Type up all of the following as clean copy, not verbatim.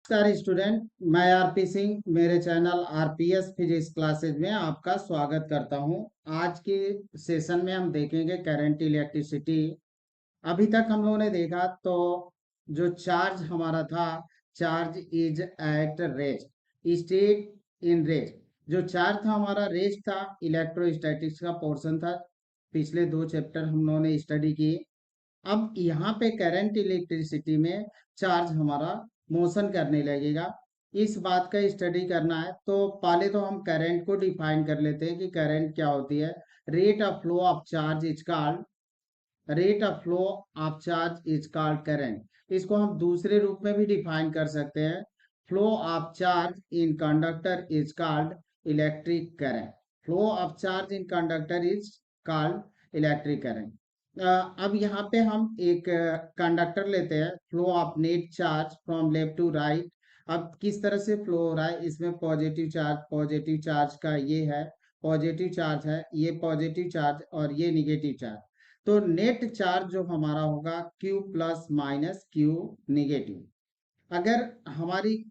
नमस्कार स्टूडेंट, मैं आरपी सिंह मेरे चैनल आरपीएस फिजिक्स क्लासेज में आपका स्वागत करता हूं। आज के सेशन में हम देखेंगे करंट इलेक्ट्रिसिटी। अभी तक हम लोगों ने देखा तो जो चार्ज हमारा था, charge is at rest, state in rest. जो चार्ज था हमारा रेस्ट था, इलेक्ट्रोस्टैटिक्स का पोर्शन था। पिछले 2 चैप्टर हम लोगों ने स्टडी किए। अब यहाँ पे करंट इलेक्ट्रिसिटी में चार्ज हमारा मोशन करने लगेगा। इस बात का स्टडी करना है तो पहले तो हम करंट को डिफाइन कर लेते हैं कि करंट क्या होती है। Rate of flow of charge is called rate of flow of charge is called current. इसको हम दूसरे रूप में भी डिफाइन कर सकते हैं। Flow of charge in conductor is called electric current. Flow of charge in conductor is called electric current. अब यहाँ पे हम एक कंडक्टर लेते हैं, flow of net charge from left to right. अब किस तरह से फ्लो हो रहा है, इसमें पॉजिटिव चार्ज का ये है, पॉजिटिव चार्ज है, ये पॉजिटिव चार्ज और ये निगेटिव चार्ज। तो नेट चार्ज जो हमारा होगा Q plus minus Q negative. अगर हमारी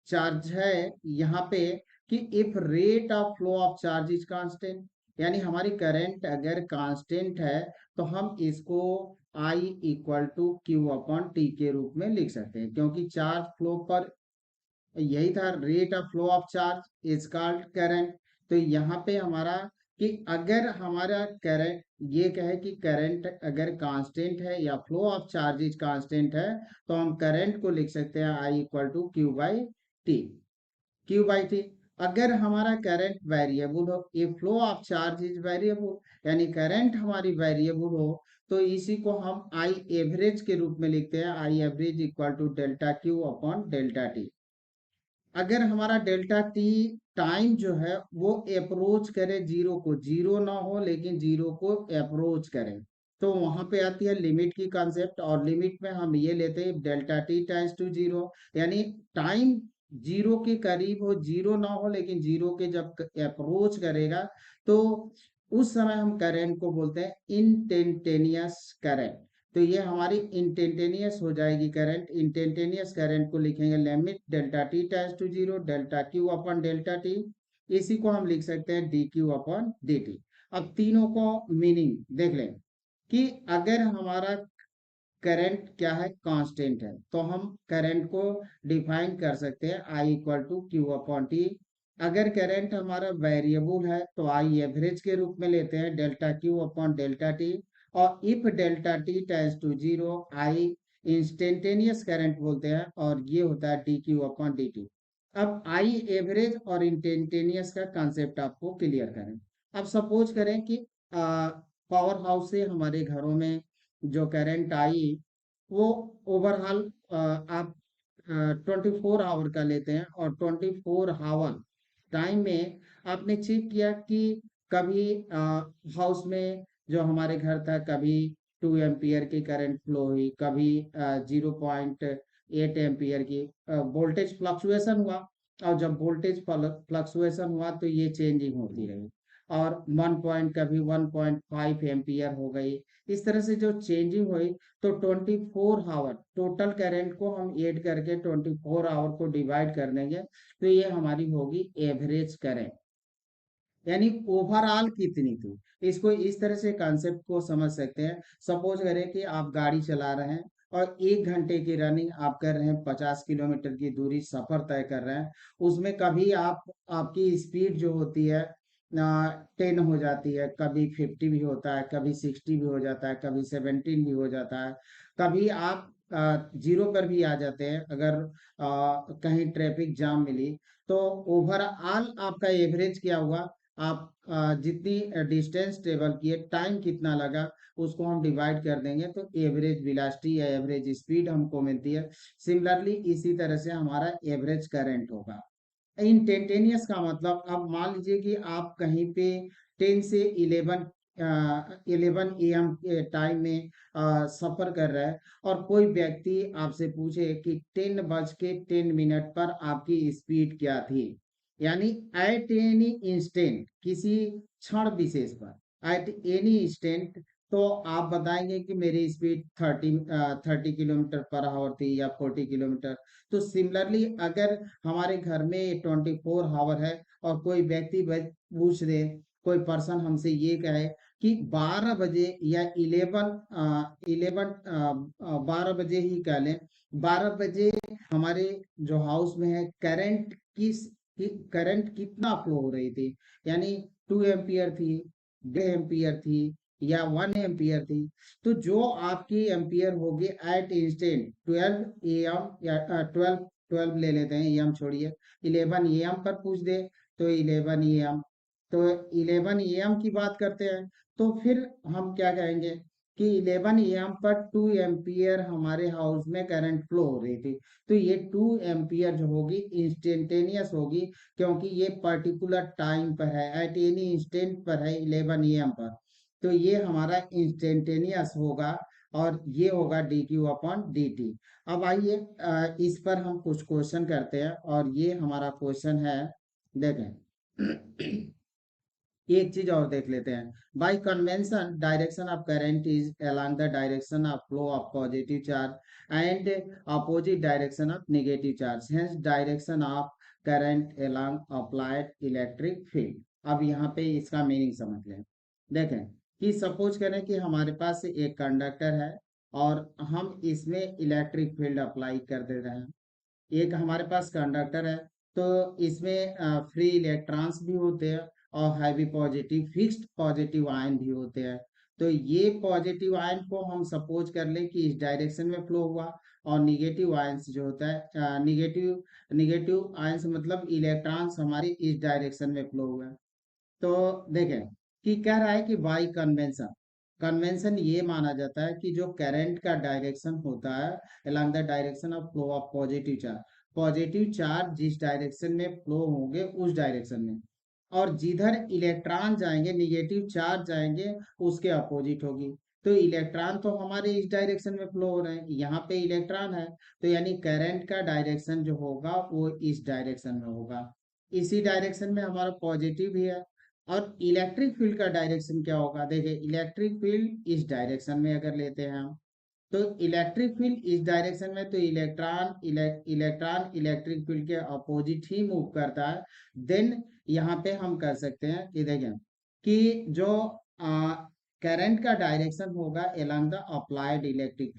चार्ज है यहाँ पे कि if rate of flow of charge is constant, यानी हमारी करंट अगर कांस्टेंट है तो हम इसको I equal to Q upon T के रूप में लिख सकते हैं, क्योंकि चार्ज फ्लो पर यही था, rate of flow of charge is called current. तो यहाँ पे हमारा कि अगर हमारा करंट ये कहे कि करंट अगर कांस्टेंट है या flow of charge is constant है, तो हम करंट को लिख सकते हैं I equal to Q by T. अगर हमारा करंट वेरिएबल हो, ये flow of charge is variable, यानी करंट हमारी वेरिएबल हो, तो इसी को हम आई एवरेज के रूप में लिखते हैं, I average equal to delta Q upon delta T. अगर हमारा डेल्टा टी टाइम जो है वो अप्रोच करे जीरो को, जीरो ना हो लेकिन जीरो को अप्रोच करे, तो वहां पे आती है लिमिट की कंसेप्ट। और लिमिट में हम ये लेते हैं delta T times to zero, यानी टाइम जीरो के करीब हो, जीरो ना हो लेकिन जीरो के जब अप्रोच करेगा, तो उस समय हम करंट को बोलते हैं इंस्टेंटेनियस करंट। तो ये हमारी इंस्टेंटेनियस हो जाएगी करंट। इंस्टेंटेनियस करंट को लिखेंगे limit delta T tends to zero, delta Q upon delta T. इसी को हम लिख सकते हैं D Q upon D T. अब तीनों को मीनिंग देख लें कि अगर हमारा करंट क्या है, कांस्टेंट है, तो हम करंट को डिफाइन कर सकते हैं I equal to Q upon T. अगर करंट हमारा वेरिएबल है तो I एवरेज के रूप में लेते हैं delta Q upon delta T. और if delta T tends to zero, I instantaneous current बोलते हैं, और ये होता है D Q upon D T. अब I एवरेज और इंस्टेंटेनियस का कंसेप्ट आपको क्लियर करें। अब सपोज करें कि पावर हाउस से हमारे घरों में जो करंट आई, वो ओवरऑल आप 24 आवर का लेते हैं, और 24 आवर टाइम में आपने चेक किया कि कभी हाउस में जो हमारे घर था, कभी 2 एम्पियर की करंट फ्लो हुई, कभी 0.8 एम्पियर की वोल्टेज फ्लक्चुएशन हुआ। और जब वोल्टेज फ्लक्चुएशन हुआ तो ये चेंजिंग होती रही, और 1 पॉइंट कभी 1.5 एम्पियर हो गई। इस तरह से जो चेंजिंग हुई, तो 24 आवर टोटल करंट को हम ऐड करके 24 आवर को डिवाइड कर देंगे, तो ये हमारी होगी एवरेज करंट, यानी ओवरऑल कितनी थी। इसको इस तरह से कंसेप्ट को समझ सकते हैं। सपोज करें कि आप गाड़ी चला रहे हैं और 1 घंटे की रनिंग आप कर रहे हैं, 50 किलोमीटर की दूरी सफर तय कर रहे हैं। उसमें कभी आपकी स्पीड जो होती है 10 हो जाती है, कभी 50 भी होता है, कभी 60 भी हो जाता है, कभी 17 भी हो जाता है, कभी आप जीरो पर भी आ जाते हैं अगर कहीं ट्रैफिक जाम मिली। तो ओवरऑल आपका एवरेज क्या हुआ, आप जितनी डिस्टेंस ट्रेवल किए, टाइम कितना लगा, उसको हम डिवाइड कर देंगे, तो एवरेज वेलोसिटी या एवरेज स्पीड हमको मिलती है। सिमिलरली इसी तरह से हमारा एवरेज करंट होगा। इंस्टेंटेनियस का मतलब, अब मान लीजिए कि आप कहीं पे 10 से 11 AM के टाइम में सफर कर रहा है, और कोई व्यक्ति आपसे पूछे कि 10:10 पर आपकी स्पीड क्या थी, यानी एट एनी इंस्टेंट, किसी क्षण विशेष पर, एट एनी इंस्टेंट तो आप बताएंगे कि मेरी स्पीड 30 किलोमीटर पर आवर थी या 40 किलोमीटर। तो सिमिलरली अगर हमारे घर में 24 आवर है और कोई व्यक्ति पूछ दे, कोई पर्सन हमसे ये कहे कि 12 बजे या 12 बजे ही कह लें, 12 बजे हमारे जो हाउस में है करंट कितना फ्लो हो रही थी, यानी 2 एम्पियर थी, 2 एम्पियर थी या 1 एम्पियर थी। तो जो आपकी एम्पियर होगी एट इंस्टेंट 12 AM या 12 ले लेते हैं, एम छोड़िए, 11 AM पर पूछ दे तो 11 AM, तो 11 AM की बात करते हैं तो फिर हम क्या कहेंगे कि 11 AM पर 2 एम्पियर हमारे हाउस में करंट फ्लो हो रही थी। तो ये 2 एम्पियर जो होगी इंस्टेंटेनियस होगी, क्योंकि ये पर्टिकुलर टाइम पर है, एट एनी इंस्टेंट पर है 11 AM पर। तो ये हमारा इंस्टेंटेनियस होगा और ये होगा dQ/dt। अब आइए इस पर हम कुछ क्वेश्चन करते हैं और ये हमारा क्वेश्चन है, देखें। एक चीज और देख लेते हैं। Bye convention direction of current is along the direction of flow of positive charge and opposite direction of negative charge, hence direction of current along applied electric field. अब यहाँ पे इसका मीनिंग समझ लें। देखें कि सपोज करें कि हमारे पास एक कंडक्टर है और हम इसमें इलेक्ट्रिक फील्ड अप्लाई कर दे रहे हैं। एक हमारे पास कंडक्टर है तो इसमें फ्री इलेक्ट्रॉन्स भी होते हैं और heavy positive fixed positive ion भी होते हैं। तो ये पॉजिटिव आयन को हम सपोज कर लें कि इस डायरेक्शन में फ्लो हुआ और निगेटिव आयंस जो होता है, निगेटिव आयंस मतलब इलेक्ट्रॉन्स हमारी इस डायरेक्शन में फ्लो हुआ। तो देखें कि कह रहा है कि बाई कन्वेंशन, कन्वेंशन ये माना जाता है कि जो करंट का डायरेक्शन होता है along the direction of flow of positive charge जिस डायरेक्शन में फ्लो होंगे उस डायरेक्शन में, और जिधर इलेक्ट्रॉन जाएंगे निगेटिव चार्ज जाएंगे उसके अपोजिट होगी। तो इलेक्ट्रॉन तो हमारे इस डायरेक्शन में फ्लो हो रहे हैं, यहाँ पे इलेक्ट्रॉन है, तो यानी करंट का डायरेक्शन जो होगा वो इस डायरेक्शन में होगा। इसी डायरेक्शन में हमारा पॉजिटिव भी है। और इलेक्ट्रिक फील्ड का डायरेक्शन क्या होगा, देखिए इलेक्ट्रिक फील्ड इस डायरेक्शन में अगर लेते हैं हम, तो इलेक्ट्रिक फील्ड इस डायरेक्शन में, तो इलेक्ट्रॉन इलेक्ट्रिक फील्ड के अपोजिट ही मूव करता है। देन यहाँ पे हम कर सकते हैं कि देखें कि जो करंट का डायरेक्शन होगा along the applied electric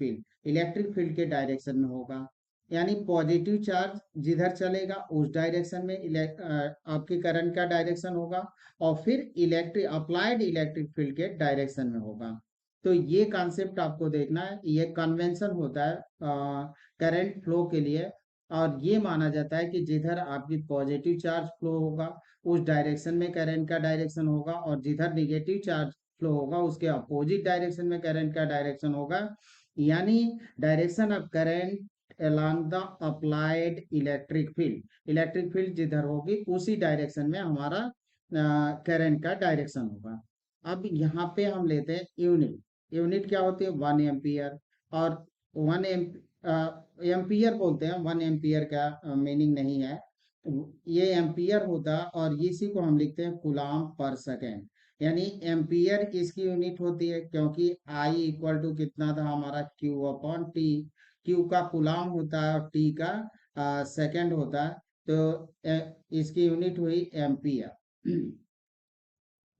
field के डायरेक्शन में होगा, यानी पॉजिटिव चार्ज जिधर चलेगा उस डायरेक्शन में आपके करंट का डायरेक्शन होगा और फिर अप्लाइड इलेक्ट्रिक फील्ड के डायरेक्शन में होगा। तो ये कॉन्सेप्ट आपको देखना है, ये कन्वेंशन होता है करंट फ्लो के लिए। और ये माना जाता है कि जिधर आपकी पॉजिटिव चार्ज फ्लो होगा उस डायरेक्शन में करंट का डायरेक्शन होगा, और जिधर निगेटिव चार्ज फ्लो होगा उसके अपोजिट डायरेक्शन में करंट का डायरेक्शन होगा, यानी direction of current along the applied electric field जिधर होगी उसी डायरेक्शन में हमारा करंट का डायरेक्शन होगा। अब यहाँ पे हम लेते हैं यूनिट। यूनिट क्या होती है, 1 एम्पियर। और 1 एम्पियर बोलते हैं, 1 एम्पियर का मीनिंग नहीं है, ये एम्पियर होता है और इसी को हम लिखते हैं कूलाम पर सेकेंड। यानी एम्पियर इसकी यूनिट होती है क्योंकि आई इक्वल टू कितना था हमारा Q/T। क्यू का कूलाम होता है और टी का सेकेंड होता है, तो इसकी यूनिट हुई एम्पियर।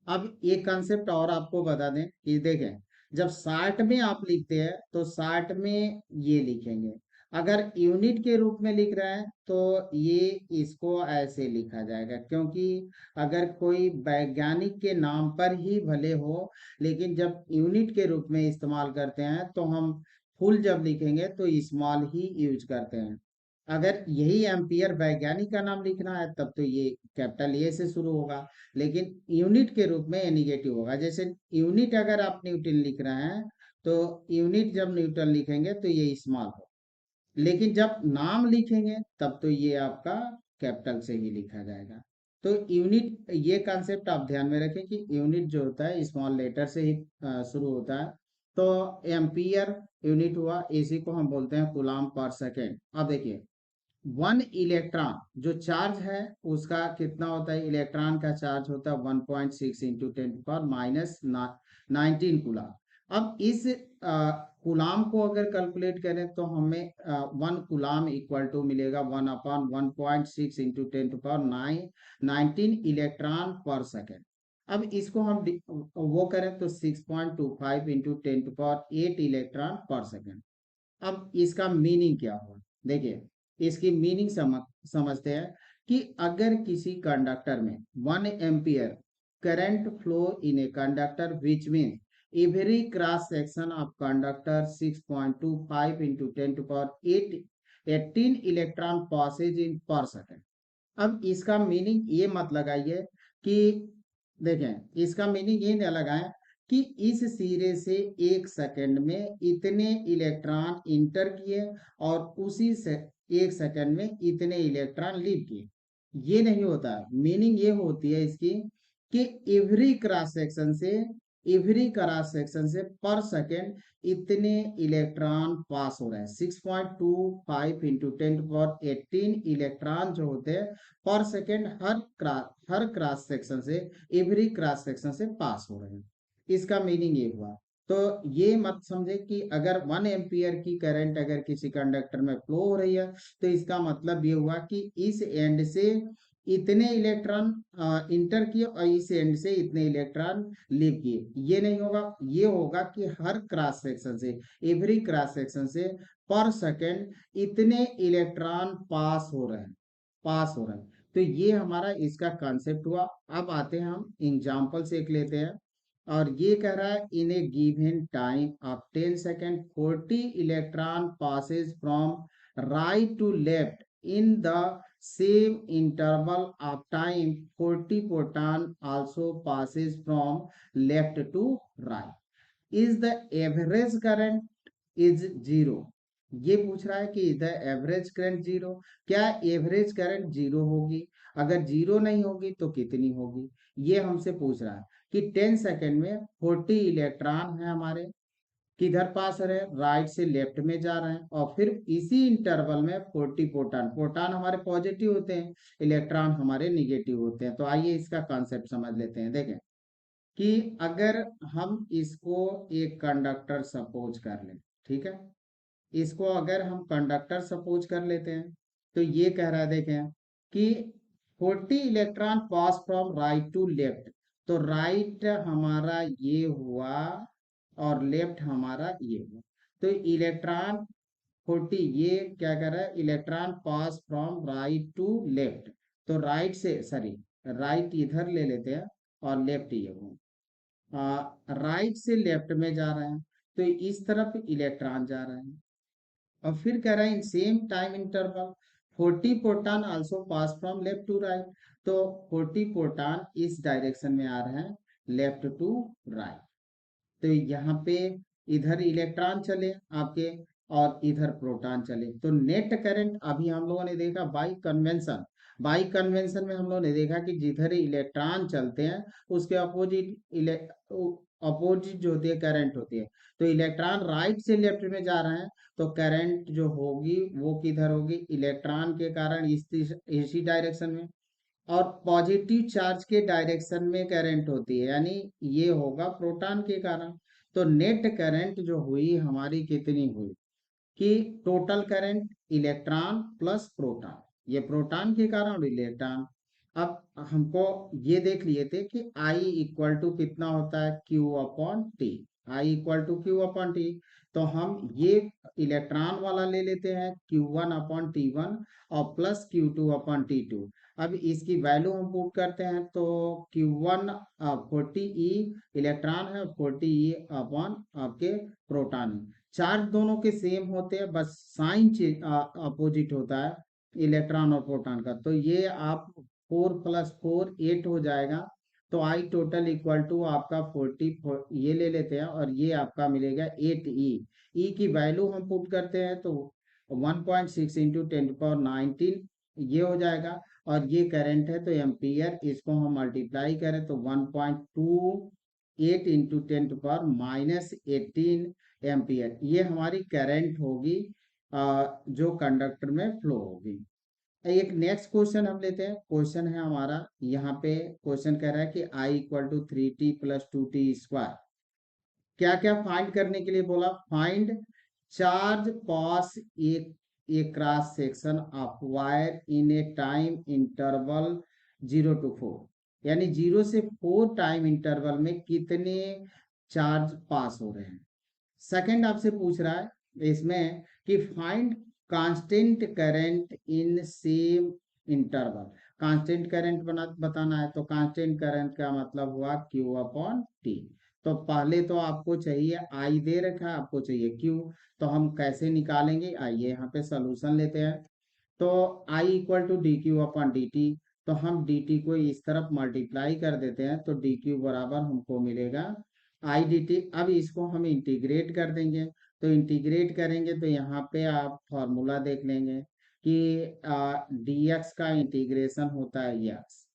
अब एक कंसेप्ट और आपको बता दें कि देखें, जब 60 में आप लिखते हैं तो 60 में ये लिखेंगे, अगर यूनिट के रूप में लिख रहे हैं तो ये इसको ऐसे लिखा जाएगा, क्योंकि अगर कोई वैज्ञानिक के नाम पर ही भले हो लेकिन जब यूनिट के रूप में इस्तेमाल करते हैं तो हम फुल जब लिखेंगे तो स्मॉल ही यूज करते हैं। अगर यही एम्पियर वैज्ञानिक का नाम लिखना है तब तो ये कैपिटल ए से शुरू होगा, लेकिन यूनिट के रूप में ये निगेटिव होगा। जैसे यूनिट अगर आप न्यूटन लिख रहे हैं तो यूनिट जब न्यूटन लिखेंगे तो ये स्मॉल हो, लेकिन जब नाम लिखेंगे तब तो ये आपका कैपिटल से ही लिखा जाएगा। तो यूनिट, ये कॉन्सेप्ट आप ध्यान में रखें कि यूनिट जो होता है स्मॉल लेटर से ही शुरू होता है। तो एम्पियर यूनिट हुआ, इसी को हम बोलते हैं कूलाम पर सेकेंड। अब देखिए 1 इलेक्ट्रॉन जो चार्ज है उसका कितना होता है, इलेक्ट्रॉन का चार्ज होता है 1.6 × 10⁻⁹ कूलाम। अब इस कुलाम को अगर कैलकुलेट करें तो हमें 1 कुलाम इक्वल टू मिलेगा 1/1.6 इंटू 10⁻9 19 इलेक्ट्रॉन पर सेकेंड। अब इसको हम वो करें तो 6.25 इंटू 10⁸ इलेक्ट्रॉन पर सेकेंड। अब इसका मीनिंग क्या हुआ, देखिए इसकी मीनिंग समझते हैं कि अगर किसी कंडक्टर में 1 ampere current flow in a conductor which mean every cross section of conductor 6.25 into 10⁸ 18 electron passes in per second. अब इसका मीनिंग ये मत लगाइए कि, देखें इसका मीनिंग ये न लगाएं कि इस सिरे से 1 सेकंड में इतने इलेक्ट्रॉन इंटर किए और उसी से 1 सेकंड में इतने इलेक्ट्रॉन लीव किए। ये नहीं होता। मीनिंग ये होती है इसकी कि एवरी क्रॉस सेक्शन से पर सेकेंड इतने इलेक्ट्रॉन पास हो रहे हैं। 6.25 इंटू 10⁻18 इलेक्ट्रॉन जो होते हैं पर सेकेंड हर क्रॉस सेक्शन से, एवरी क्रॉस सेक्शन से पास हो रहे हैं। इसका मीनिंग ये हुआ। तो ये मत समझे कि अगर 1 एम्पियर की करंट अगर किसी कंडक्टर में फ्लो हो रही है तो इसका मतलब ये हुआ कि इस एंड से इतने इलेक्ट्रॉन इंटर किए और इस एंड से इतने इलेक्ट्रॉन लीव किए। ये नहीं होगा। ये होगा कि हर क्रॉस सेक्शन से, एवरी क्रॉस सेक्शन से पर सेकेंड इतने इलेक्ट्रॉन पास हो रहे हैं। तो ये हमारा इसका कॉन्सेप्ट हुआ। अब आते हैं हम एग्जाम्पल से एक लेते हैं और ये कह रहा है in a given time of 10 second 40 electron passes from right to left in the same interval of time 40 photon also passes from left to right is the average current is zero। ये पूछ रहा है कि the average current zero, क्या average current zero होगी? अगर zero नहीं होगी तो कितनी होगी, ये हमसे पूछ रहा है कि 10 सेकेंड में 40 इलेक्ट्रॉन है हमारे, किधर पास रहे, राइट से लेफ्ट में जा रहे हैं और फिर इसी इंटरवल में 40 प्रोटॉन, प्रोटॉन हमारे पॉजिटिव होते हैं, इलेक्ट्रॉन हमारे निगेटिव होते हैं। तो आइए इसका कॉन्सेप्ट समझ लेते हैं। देखें कि अगर हम इसको एक कंडक्टर सपोज कर लें, ठीक है, इसको अगर हम कंडक्टर सपोज कर लेते हैं तो ये कह रहा है, देखें कि 40 electron pass from right to left. तो राइट हमारा ये हुआ और लेफ्ट हमारा ये हुआ। तो इलेक्ट्रॉन 40 ये क्या कर रहा है, electron pass from right to left. तो राइट से, सॉरी, राइट इधर ले लेते हैं और लेफ्ट ये हुआ, राइट से लेफ्ट में जा रहे हैं तो इस तरफ इलेक्ट्रॉन जा रहे हैं। और फिर कह रहा है in same time interval 40 proton also pass from left to right. तो 40 प्रोटॉन इस डायरेक्शन में आ रहे हैं, लेफ्ट टू राइट। तो यहाँ पे इधर इलेक्ट्रॉन चले आपके और इधर प्रोटॉन चले। तो नेट करंट अभी हम लोगों ने देखा बाई कन्वेंशन में हम लोगों ने देखा कि जिधर इलेक्ट्रॉन चलते हैं उसके अपोजिट जो होती है करंट होती है। तो इलेक्ट्रॉन राइट से लेफ्ट में जा रहे हैं तो करंट जो होगी वो किधर होगी, इलेक्ट्रॉन के कारण इसी डायरेक्शन में, और पॉजिटिव चार्ज के डायरेक्शन में करंट होती है, यानी ये होगा प्रोटॉन के कारण। तो नेट करंट जो हुई हमारी कितनी हुई कि total current electron plus proton, ये प्रोटॉन के कारण और इलेक्ट्रॉन। अब हमको ये देख लिए थे कि I इक्वल टू कितना होता है, Q/T। I equal to Q/T। तो हम ये इलेक्ट्रॉन वाला ले लेते हैं Q1/T1 और प्लस Q2/T2। अब इसकी वैल्यू हम पुट करते हैं तो Q1 40E इलेक्ट्रॉन है, 40E अपॉन आपके प्रोटॉन। चार्ज दोनों के सेम होते हैं, बस साइन अपोजिट होता है इलेक्ट्रॉन और प्रोटॉन का। तो ये आप 4 + 4 8 हो जाएगा। तो आई टोटल इक्वल टू आपका 40 ये ले लेते हैं और ये आपका मिलेगा 8E। ई की वैल्यू हम पुट करते हैं तो 1.6 इंटू 10⁻19 ये हो जाएगा। और ये करंट है तो एम्पियर, इसको हम मल्टीप्लाई करें तो 1.28 इंटू 10⁻−18 एम्पियर ये हमारी करंट होगी जो कंडक्टर में फ्लो होगी। एक नेक्स्ट क्वेश्चन हम लेते हैं। क्वेश्चन है हमारा, यहाँ पे क्वेश्चन कह रहा है कि I = 3T + 2T²। क्या क्या फाइंड करने के लिए बोला? Find charge pass A cross section of wire in A time interval 0 to 4, यानी 0 से 4 टाइम इंटरवल में कितने चार्ज पास हो रहे हैं। सेकंड आपसे पूछ रहा है इसमें कि find constant current in same interval. Constant current बताना है, तो कांस्टेंट करंट का मतलब हुआ Q अपॉन टी। तो पहले तो आपको चाहिए I दे रखा है, आपको चाहिए Q। तो हम कैसे निकालेंगे? आइए यहाँ पे सोल्यूशन लेते हैं। तो I equal to D Q upon D T. तो हम डी टी को इस तरफ मल्टीप्लाई कर देते हैं, तो डी क्यू बराबर हमको मिलेगा आई डी टी। अब इसको हम इंटीग्रेट कर देंगे। तो इंटीग्रेट करेंगे तो यहाँ पे आप फॉर्मूला देख लेंगे कि डी एक्स का इंटीग्रेशन होता है एक्स,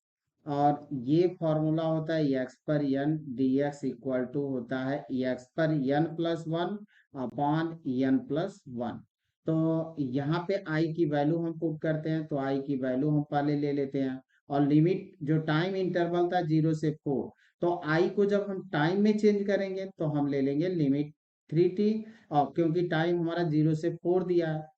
और ये फॉर्मूला होता है एक्स पर N D X equal to होता है एक्स पर N plus one upon N plus one. तो यहाँ पे आई की वैल्यू हम पुट करते हैं, तो आई की वैल्यू हम पहले ले लेते हैं। और लिमिट जो टाइम इंटरवल था 0 से 4, तो आई को जब हम टाइम में चेंज करेंगे तो हम ले लेंगे लिमिट 3t, और क्योंकि टाइम हमारा 0 से 4 दिया है।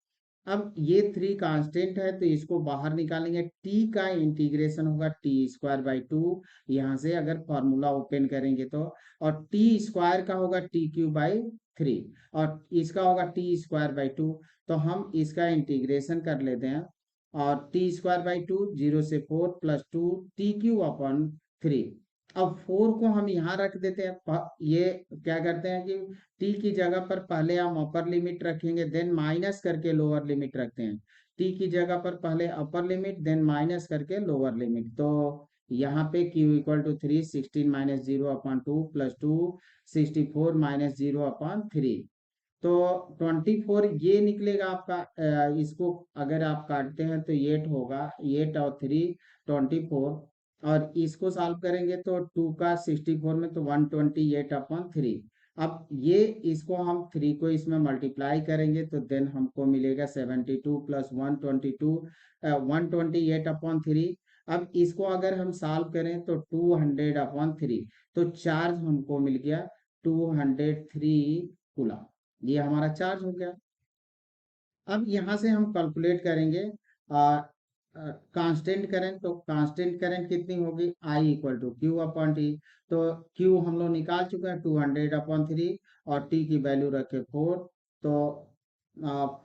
अब ये 3 कांस्टेंट है तो इसको बाहर निकालेंगे। t का इंटीग्रेशन होगा t² बाई 2, यहाँ से अगर फॉर्मूला ओपन करेंगे तो। और t² का होगा t³ बाई 3, और इसका होगा t² बाई 2। तो हम इसका इंटीग्रेशन कर लेते हैं। और t² बाई 2 0 से 4 प्लस 2 t³ अपॉन 3। अब 4 को हम यहाँ रख देते हैं। ये क्या करते हैं कि टी की जगह पर पहले हम अपर लिमिट रखेंगे, देन माइनस करके लोअर लिमिट रखते हैं। टी की जगह पर पहले अपर लिमिट, देन माइनस करके लोअर लिमिट। तो यहाँ पे Q equal to 3, 16 minus 0 upon 2 plus 2 64 minus 0 upon 3। तो 24 ये निकलेगा आपका। इसको अगर आप काटते हैं तो 8 होगा, 8 और 3 24। और इसको सॉल्व करेंगे तो 2 का 64 में तो 128 अपॉन 3। अब ये इसको हम 3 को इसमें मल्टीप्लाई करेंगे तो देन हमको मिलेगा 72 प्लस 122 128 अपॉन 3। अब इसको अगर हम सॉल्व करें तो 200 अपॉन 3, तो चार्ज हमको मिल गया 203 कूलम। ये हमारा चार्ज हो गया। अब यहाँ से हम कैलकुलेट करेंगे कांस्टेंट करंट। तो कांस्टेंट करंट कितनी होगी? I equal to Q upon T. तो Q हम लोग निकाल चुके हैं 200 अपॉन 3, और T की वैल्यू रखे 4। तो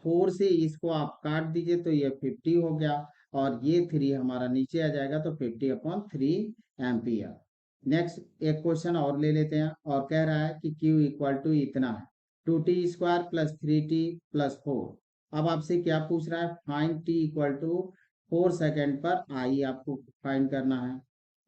4 से इसको आप काट दीजिए तो ये 50 हो गया, और ये 3 हमारा नीचे आ जाएगा, तो 50/3 एम्पियर। नेक्स्ट एक क्वेश्चन और ले लेते हैं, और कह रहा है कि Q इक्वल टू इतना है 2t² प्लस 3t प्लस 4। अब आपसे क्या पूछ रहा है? Find t equal to 4 second पर आई आपको फाइंड करना है।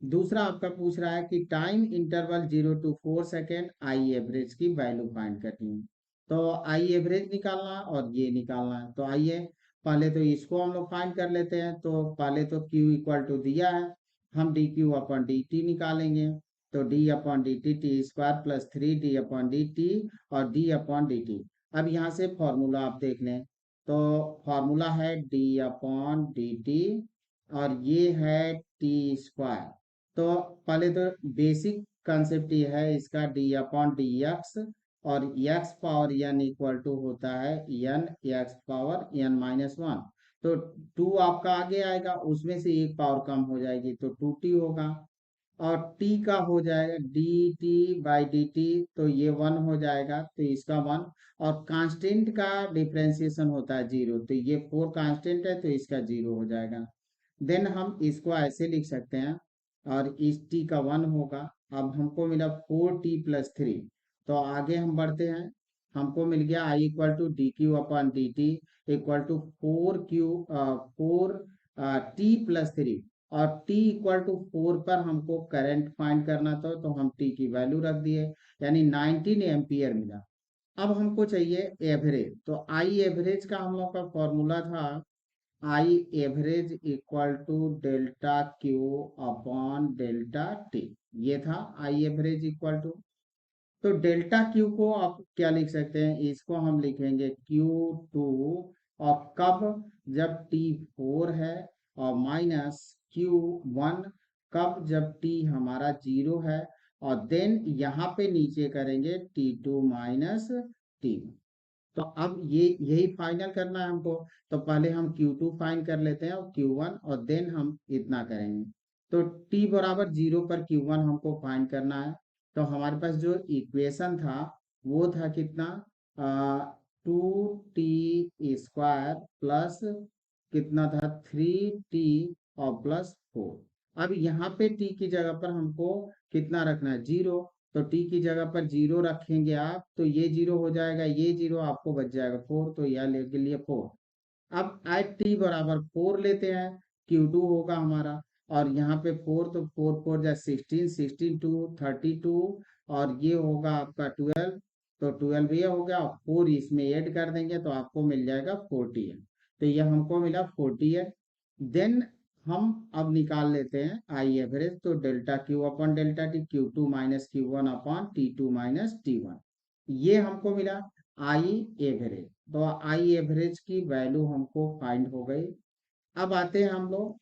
दूसरा आपका पूछ रहा है कि time interval 0 to 4 second I average की वैल्यू फाइंड करनी है। तो आई एवरेज निकालना है और ये निकालना है। तो आइए पहले तो इसको हम लोग फाइंड कर लेते हैं। तो पहले तो Q इक्वल टू दिया है, हम D Q upon D T निकालेंगे। तो d upon D T t² plus 3d upon D T, और d अपॉन डी टी। अब यहाँ से फॉर्मूला आप देख लें, तो फॉर्मूला है d अपॉन डी टी, और ये है t²। तो पहले तो बेसिक कंसेप्ट ये है इसका, d अपॉन डी एक्स, और x power n equal to होता है n x पावर n-1। तो 2 आपका आगे आएगा, उसमें से एक पावर कम हो जाएगी तो 2t होगा। और t का हो जाएगा dt/dt, तो ये 1 हो जाएगा, तो इसका 1। और कांस्टेंट का डिफरेंशिएशन होता है 0, तो ये 4 कांस्टेंट है तो इसका 0 हो जाएगा। देन हम इसको ऐसे लिख सकते हैं, और इस t का 1 होगा। अब हमको मिला 4t+3। तो आगे हम बढ़ते हैं, हमको मिल गया I equal to D Q upon D T equal to 4t+3। और t इक्वल टू 4 पर हमको करंट फाइंड करना था, तो हम t की वैल्यू रख दिए, यानी 19 एम्पियर मिला। अब हमको चाहिए एवरेज। तो आई एवरेज का हम लोग का फॉर्मूला था I average equal to delta Q upon delta T. ये था आई एवरेज इक्वल टू। तो डेल्टा क्यू को आप क्या लिख सकते हैं? इसको हम लिखेंगे Q2, और कब? जब T4 है, और माइनस Q1 कब? जब T हमारा 0 है, और देन यहाँ पे नीचे करेंगे T2 माइनस T1। तो अब ये यही फाइनल करना है हमको। तो पहले हम Q2 फाइंड कर लेते हैं और Q1, और देन हम इतना करेंगे। तो T बराबर 0 पर Q1 हमको फाइंड करना है। तो हमारे पास जो इक्वेशन था वो था कितना, 2t² प्लस कितना था, 3t और प्लस 4। अब यहाँ पे t की जगह पर हमको कितना रखना है, 0। तो t की जगह पर 0 रखेंगे आप, तो ये 0 हो जाएगा, ये 0 आपको बच जाएगा 4, तो यह लेके लिए 4। अब एट t बराबर 4 लेते हैं, Q2 होगा हमारा। और यहाँ पे 4, तो 4 4 जा 16, 16 टू 32, और ये होगा आपका 12। तो 12 ये हो गया, और 4 इसमें ऐड कर देंगे तो आपको मिल जाएगा 48। तो ये हमको मिला 48। देन हम अब निकाल लेते हैं आई एवरेज। तो delta Q upon delta T, Q2 minus Q1 upon T2 minus T1, ये हमको मिला आई एवरेज। तो आई एवरेज की वैल्यू हमको फाइंड हो गई। अब आते हैं हम लोग,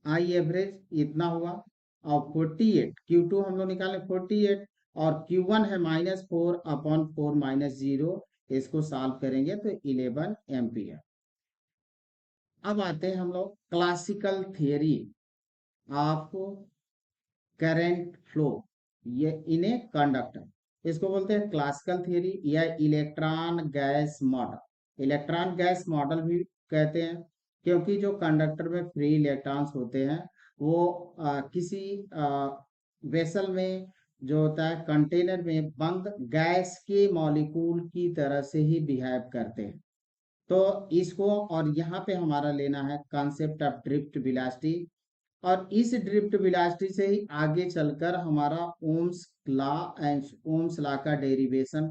आई एवरेज इतना हुआ, और 48 Q2 हम लोग निकाले 48, और Q1 है -4 अपॉन 4 माइनस 0। इसको सॉल्व करेंगे तो 11 एम्पियर। अब आते हैं हम लोग classical theory of current flow, ये इन ए कंडक्टर, इसको बोलते हैं क्लासिकल थियरी या electron gas model. Electron gas model भी कहते हैं, क्योंकि जो कंडक्टर में फ्री इलेक्ट्रॉन्स होते हैं वो किसी वेसल में जो होता है कंटेनर में बंद गैस के मॉलिक्यूल की तरह से ही बिहेव करते हैं। तो इसको, और यहाँ पे हमारा लेना है कॉन्सेप्ट ऑफ ड्रिफ्ट वेलोसिटी, और इस ड्रिफ्ट वेलोसिटी से ही आगे चलकर हमारा Ohm's law and Ohm's law का डेरिवेशन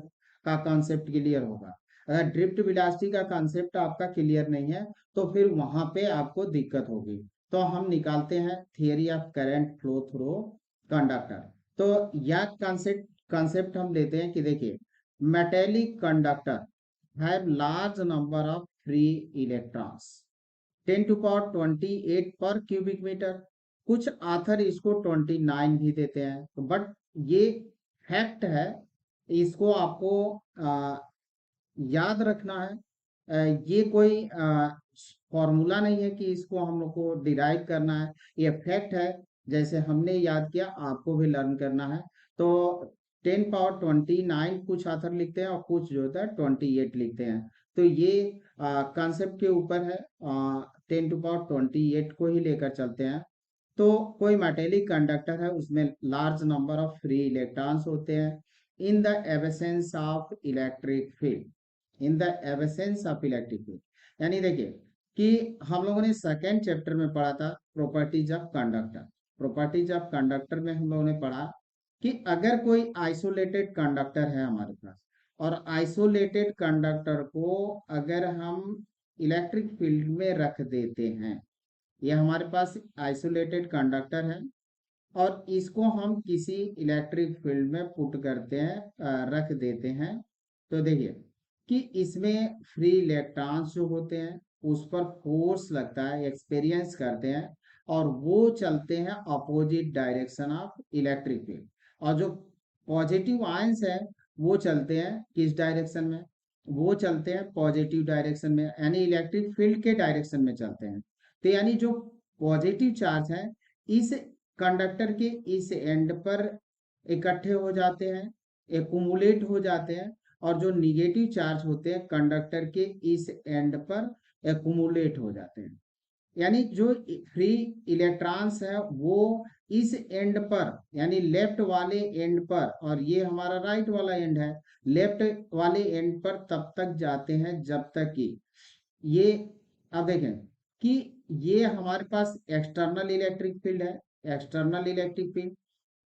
का कॉन्सेप्ट क्लियर होगा। अगर ड्रिफ्ट वेलोसिटी का कॉन्सेप्ट आपका क्लियर नहीं है तो फिर वहां पे आपको दिक्कत होगी। तो हम निकालते हैं theory of current flow through conductor. तो यह कॉन्सेप्ट हम लेते हैं कि देखिए, metallic conductor have large number of free electrons, 10 to power 28 पर क्यूबिक मीटर। कुछ आथर इसको 29 भी देते हैं, तो बट ये फैक्ट है, इसको आपको याद रखना है। ये कोई फॉर्मूला नहीं है कि इसको हम लोग को डिराइव करना है, ये फैक्ट है। जैसे हमने याद किया आपको भी लर्न करना है। तो 10 पावर 29 कुछ आथर लिखते हैं, और कुछ जो होता है 28 लिखते हैं। तो ये कॉन्सेप्ट के ऊपर है, 10 टू पावर 28 को ही लेकर चलते हैं। तो कोई मेटेलिक कंडक्टर है, उसमें large number of free electrons होते हैं in the absence of electric field, in the absence of electric field. यानी देखिए कि हम लोगों ने सेकेंड चैप्टर में पढ़ा था properties of conductor. Properties of conductor में हम लोगों ने पढ़ा कि अगर कोई आइसोलेटेड कंडक्टर है हमारे पास, और आइसोलेटेड कंडक्टर को अगर हम इलेक्ट्रिक फील्ड में रख देते हैं, ये हमारे पास आइसोलेटेड कंडक्टर है, और इसको हम किसी इलेक्ट्रिक फील्ड में पुट करते हैं, रख देते हैं। तो देखिए कि इसमें फ्री इलेक्ट्रॉन्स जो होते हैं उस पर फोर्स लगता है, एक्सपीरियंस करते हैं, और वो चलते हैं opposite direction of electric field. और जो पॉजिटिव आयंस है वो चलते हैं किस डायरेक्शन में, वो चलते हैं पॉजिटिव डायरेक्शन में, यानी इलेक्ट्रिक फील्ड के डायरेक्शन में चलते हैं। तो यानी जो पॉजिटिव चार्ज है इस कंडक्टर के इस एंड पर इकट्ठे हो जाते हैं, एक्यूमुलेट हो जाते हैं, और जो निगेटिव चार्ज होते हैं कंडक्टर के इस एंड पर एक्यूमुलेट हो जाते हैं। यानी जो फ्री इलेक्ट्रॉन्स है वो इस एंड पर, यानी लेफ्ट वाले एंड पर, और ये हमारा राइट वाला एंड है, लेफ्ट वाले एंड पर तब तक जाते हैं जब तक कि ये, अब देखें कि ये हमारे पास एक्सटर्नल इलेक्ट्रिक फील्ड है, एक्सटर्नल इलेक्ट्रिक फील्ड,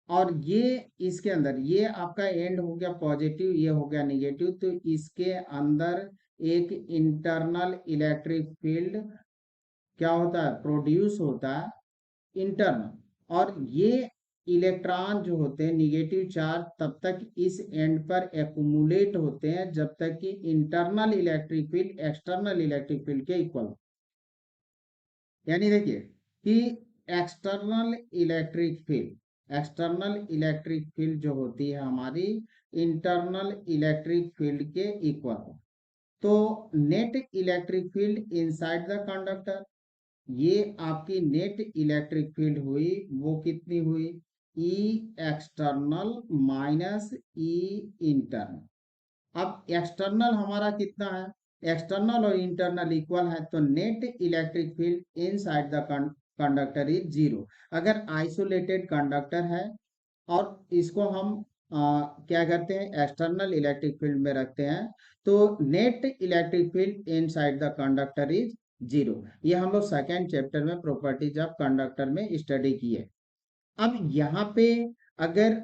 और ये इसके अंदर ये आपका एंड हो गया पॉजिटिव, ये हो गया निगेटिव, तो इसके अंदर एक इंटरनल इलेक्ट्रिक फील्ड क्या होता है, प्रोड्यूस होता है इंटरनल। और ये इलेक्ट्रॉन जो होते हैं निगेटिव चार्ज तब तक इस एंड पर एक्यूमुलेट होते हैं जब तक कि internal electric field external electric field के इक्वल। यानी देखिए कि external electric field external electric field जो होती है हमारी इंटरनल इलेक्ट्रिक फील्ड के इक्वल हो। तो net electric field inside the conductor, ये आपकी नेट इलेक्ट्रिक फील्ड हुई, वो कितनी हुई, ई एक्सटर्नल माइनस ई इंटरनल। अब एक्सटर्नल हमारा कितना है, एक्सटर्नल और इंटरनल इक्वल है, तो net electric field inside the conductor is zero. अगर आइसोलेटेड कंडक्टर है और इसको हम क्या करते हैं, एक्सटर्नल इलेक्ट्रिक फील्ड में रखते हैं, तो net electric field inside the conductor is zero. ये हम लोग सेकेंड चैप्टर में प्रॉपर्टीज ऑफ कंडक्टर में स्टडी किए। अब यहाँ पे अगर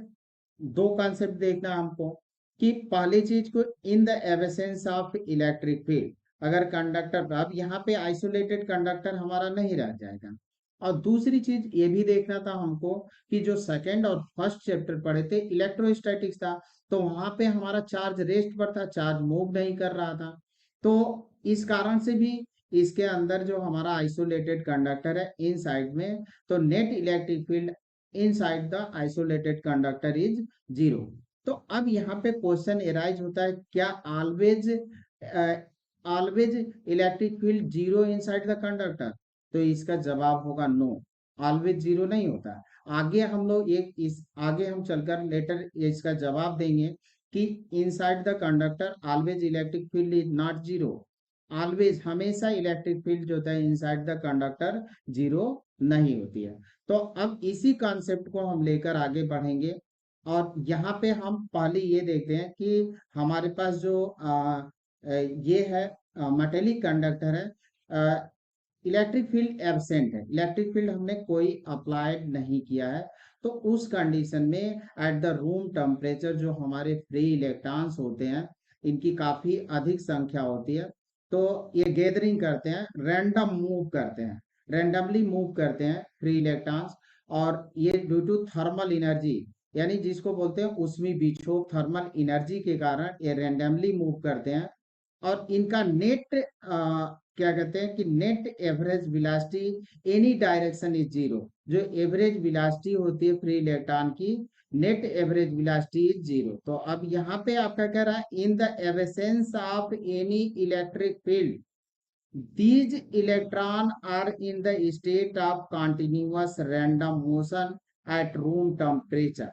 दो कॉन्सेप्ट देखना है हमको, कि पहली चीज को in the absence of electric field, अगर कंडक्टर, अब यहाँ पे आइसोलेटेड कंडक्टर हमारा नहीं रह जाएगा। और दूसरी चीज ये भी देखना था हमको कि जो सेकंड और फर्स्ट चैप्टर पढ़े थे इलेक्ट्रोस्टैटिक्स था, तो वहां पे हमारा चार्ज रेस्ट पर था, चार्ज मूव नहीं कर रहा था। तो इस कारण से भी इसके अंदर जो हमारा आइसोलेटेड कंडक्टर है इन साइड में, तो net electric field inside the isolated conductor is zero. तो अब यहाँ पे क्वेश्चन एराइज होता है, क्या always always electric field zero inside the conductor, तो इसका जवाब होगा नो, ऑलवेज जीरो नहीं होता। आगे हम लोग एक इस आगे हम चलकर लेटर इसका जवाब देंगे कि inside the conductor always electric field is not zero, always हमेशा इलेक्ट्रिक फील्ड जो होता है इनसाइड द कंडक्टर जीरो नहीं होती है। तो अब इसी कॉन्सेप्ट को हम लेकर आगे बढ़ेंगे, और यहाँ पे हम पहले ये देखते हैं कि हमारे पास जो ये है मेटेलिक कंडक्टर है, इलेक्ट्रिक फील्ड एब्सेंट है, इलेक्ट्रिक फील्ड हमने कोई अप्लाइड नहीं किया है, तो उस कंडीशन में एट द रूम टेम्परेचर जो हमारे फ्री इलेक्ट्रॉन्स होते हैं इनकी काफी अधिक संख्या होती है, तो ये गैदरिंग करते हैं, रैंडम मूव करते हैं, रैंडमली मूव करते हैं फ्री इलेक्ट्रॉन्स। और ये ड्यू टू थर्मल एनर्जी, यानी जिसको बोलते हैं उसमें विक्षोभ, थर्मल एनर्जी के कारण ये रैंडमली मूव करते हैं। और इनका नेट क्या कहते हैं कि net average velocity any direction is zero, जो एवरेज वेलोसिटी होती है फ्री इलेक्ट्रॉन की, net average velocity is zero. तो अब यहाँ पे आपका कह रहा है in the absence of any electric field these electron are in the state of continuous random motion at room temperature,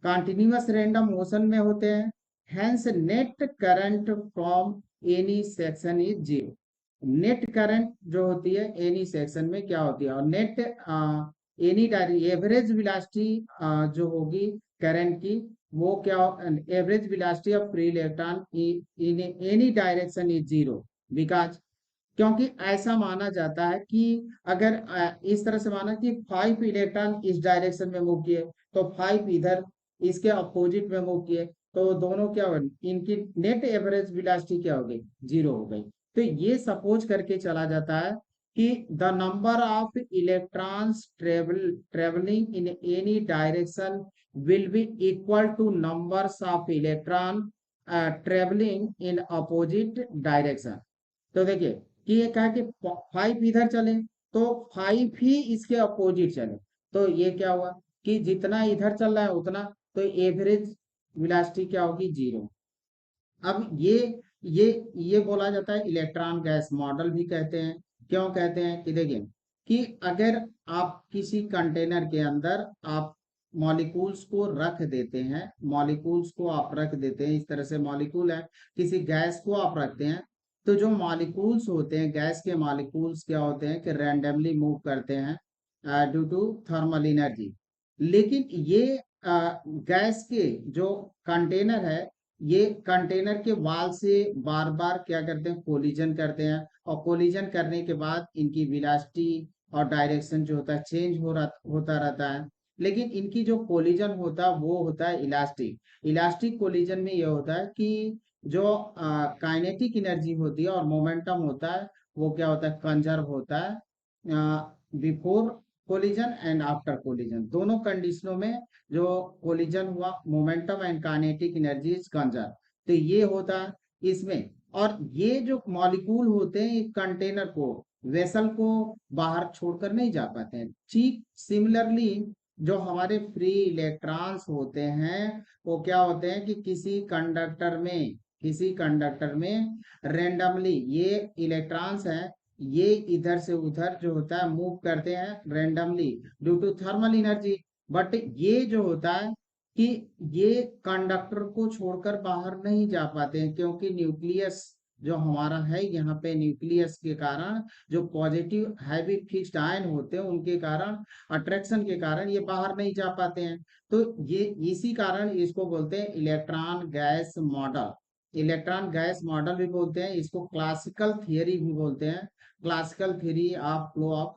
continuous random motion में होते हैं, hence net current from any section is zero. Net current जो होती है any section में क्या होती है, और नेट एनी एवरेज वेलोसिटी जो होगी करंट की, वो क्या, average velocity of free electron in any direction is zero, because, क्योंकि ऐसा माना जाता है कि अगर इस तरह से माना कि 5 इलेक्ट्रॉन इस डायरेक्शन में मूव किए, तो 5 इधर इसके अपोजिट में मूव किए, तो दोनों क्या हो, इनकी नेट एवरेज वेलोसिटी क्या हो गई, जीरो हो गई। तो ये सपोज करके चला जाता है कि the number of electrons travelling in any direction will be equal two numbers of electron travelling in opposite direction. तो देखिए कि ये कहा कि 5 इधर चले, तो 5 ही इसके अपोजिट चले, तो ये क्या हुआ कि जितना इधर चल रहा है उतना, तो एवरेज वेलोसिटी क्या होगी, जीरो। अब ये बोला जाता है इलेक्ट्रॉन गैस मॉडल भी कहते हैं। क्यों कहते हैं कि देखिए कि अगर आप किसी कंटेनर के अंदर आप मॉलिक्यूल्स को रख देते हैं, मॉलिक्यूल्स को आप रख देते हैं, इस तरह से मॉलिक्यूल है, किसी गैस को आप रखते हैं, तो जो मॉलिक्यूल्स होते हैं, गैस के मॉलिक्यूल्स क्या होते हैं कि रैंडमली मूव करते हैं ड्यू टू थर्मल एनर्जी। लेकिन ये गैस के जो कंटेनर है, ये कंटेनर के वाल से बार बार क्या करते हैं, कोलिजन करते हैं, और कोलिजन करने के बाद इनकी वेलोसिटी और डायरेक्शन जो होता है चेंज होता रहता है। लेकिन इनकी जो कोलिजन होता है वो होता है इलास्टिक। इलास्टिक कोलिजन में ये होता है कि जो काइनेटिक एनर्जी होती है और मोमेंटम होता है वो क्या होता है, कंजर्व होता है before collision and after collision, दोनों कंडीशनों में जो कोलिजन हुआ momentum and kinetic energy is conserve. तो ये होता है इसमें। और ये जो मॉलिक्यूल होते हैं ये कंटेनर को, वेसल को बाहर छोड़कर नहीं जा पाते हैं। ठीक सिमिलरली जो हमारे फ्री इलेक्ट्रॉन्स होते हैं वो क्या होते हैं कि किसी कंडक्टर में रेंडमली ये इलेक्ट्रॉन्स हैं, ये इधर से उधर जो होता है मूव करते हैं randomly due to thermal energy. But ये जो होता है कि ये कंडक्टर को छोड़कर बाहर नहीं जा पाते हैं, क्योंकि न्यूक्लियस जो हमारा है यहाँ पे, न्यूक्लियस के कारण जो पॉजिटिव हैवी फिक्स्ड आयन होते हैं उनके कारण, अट्रैक्शन के कारण ये बाहर नहीं जा पाते हैं। तो ये इसी कारण इसको बोलते हैं electron gas model. Electron gas model भी बोलते हैं इसको, क्लासिकल थियरी भी बोलते हैं। Classical theory of flow of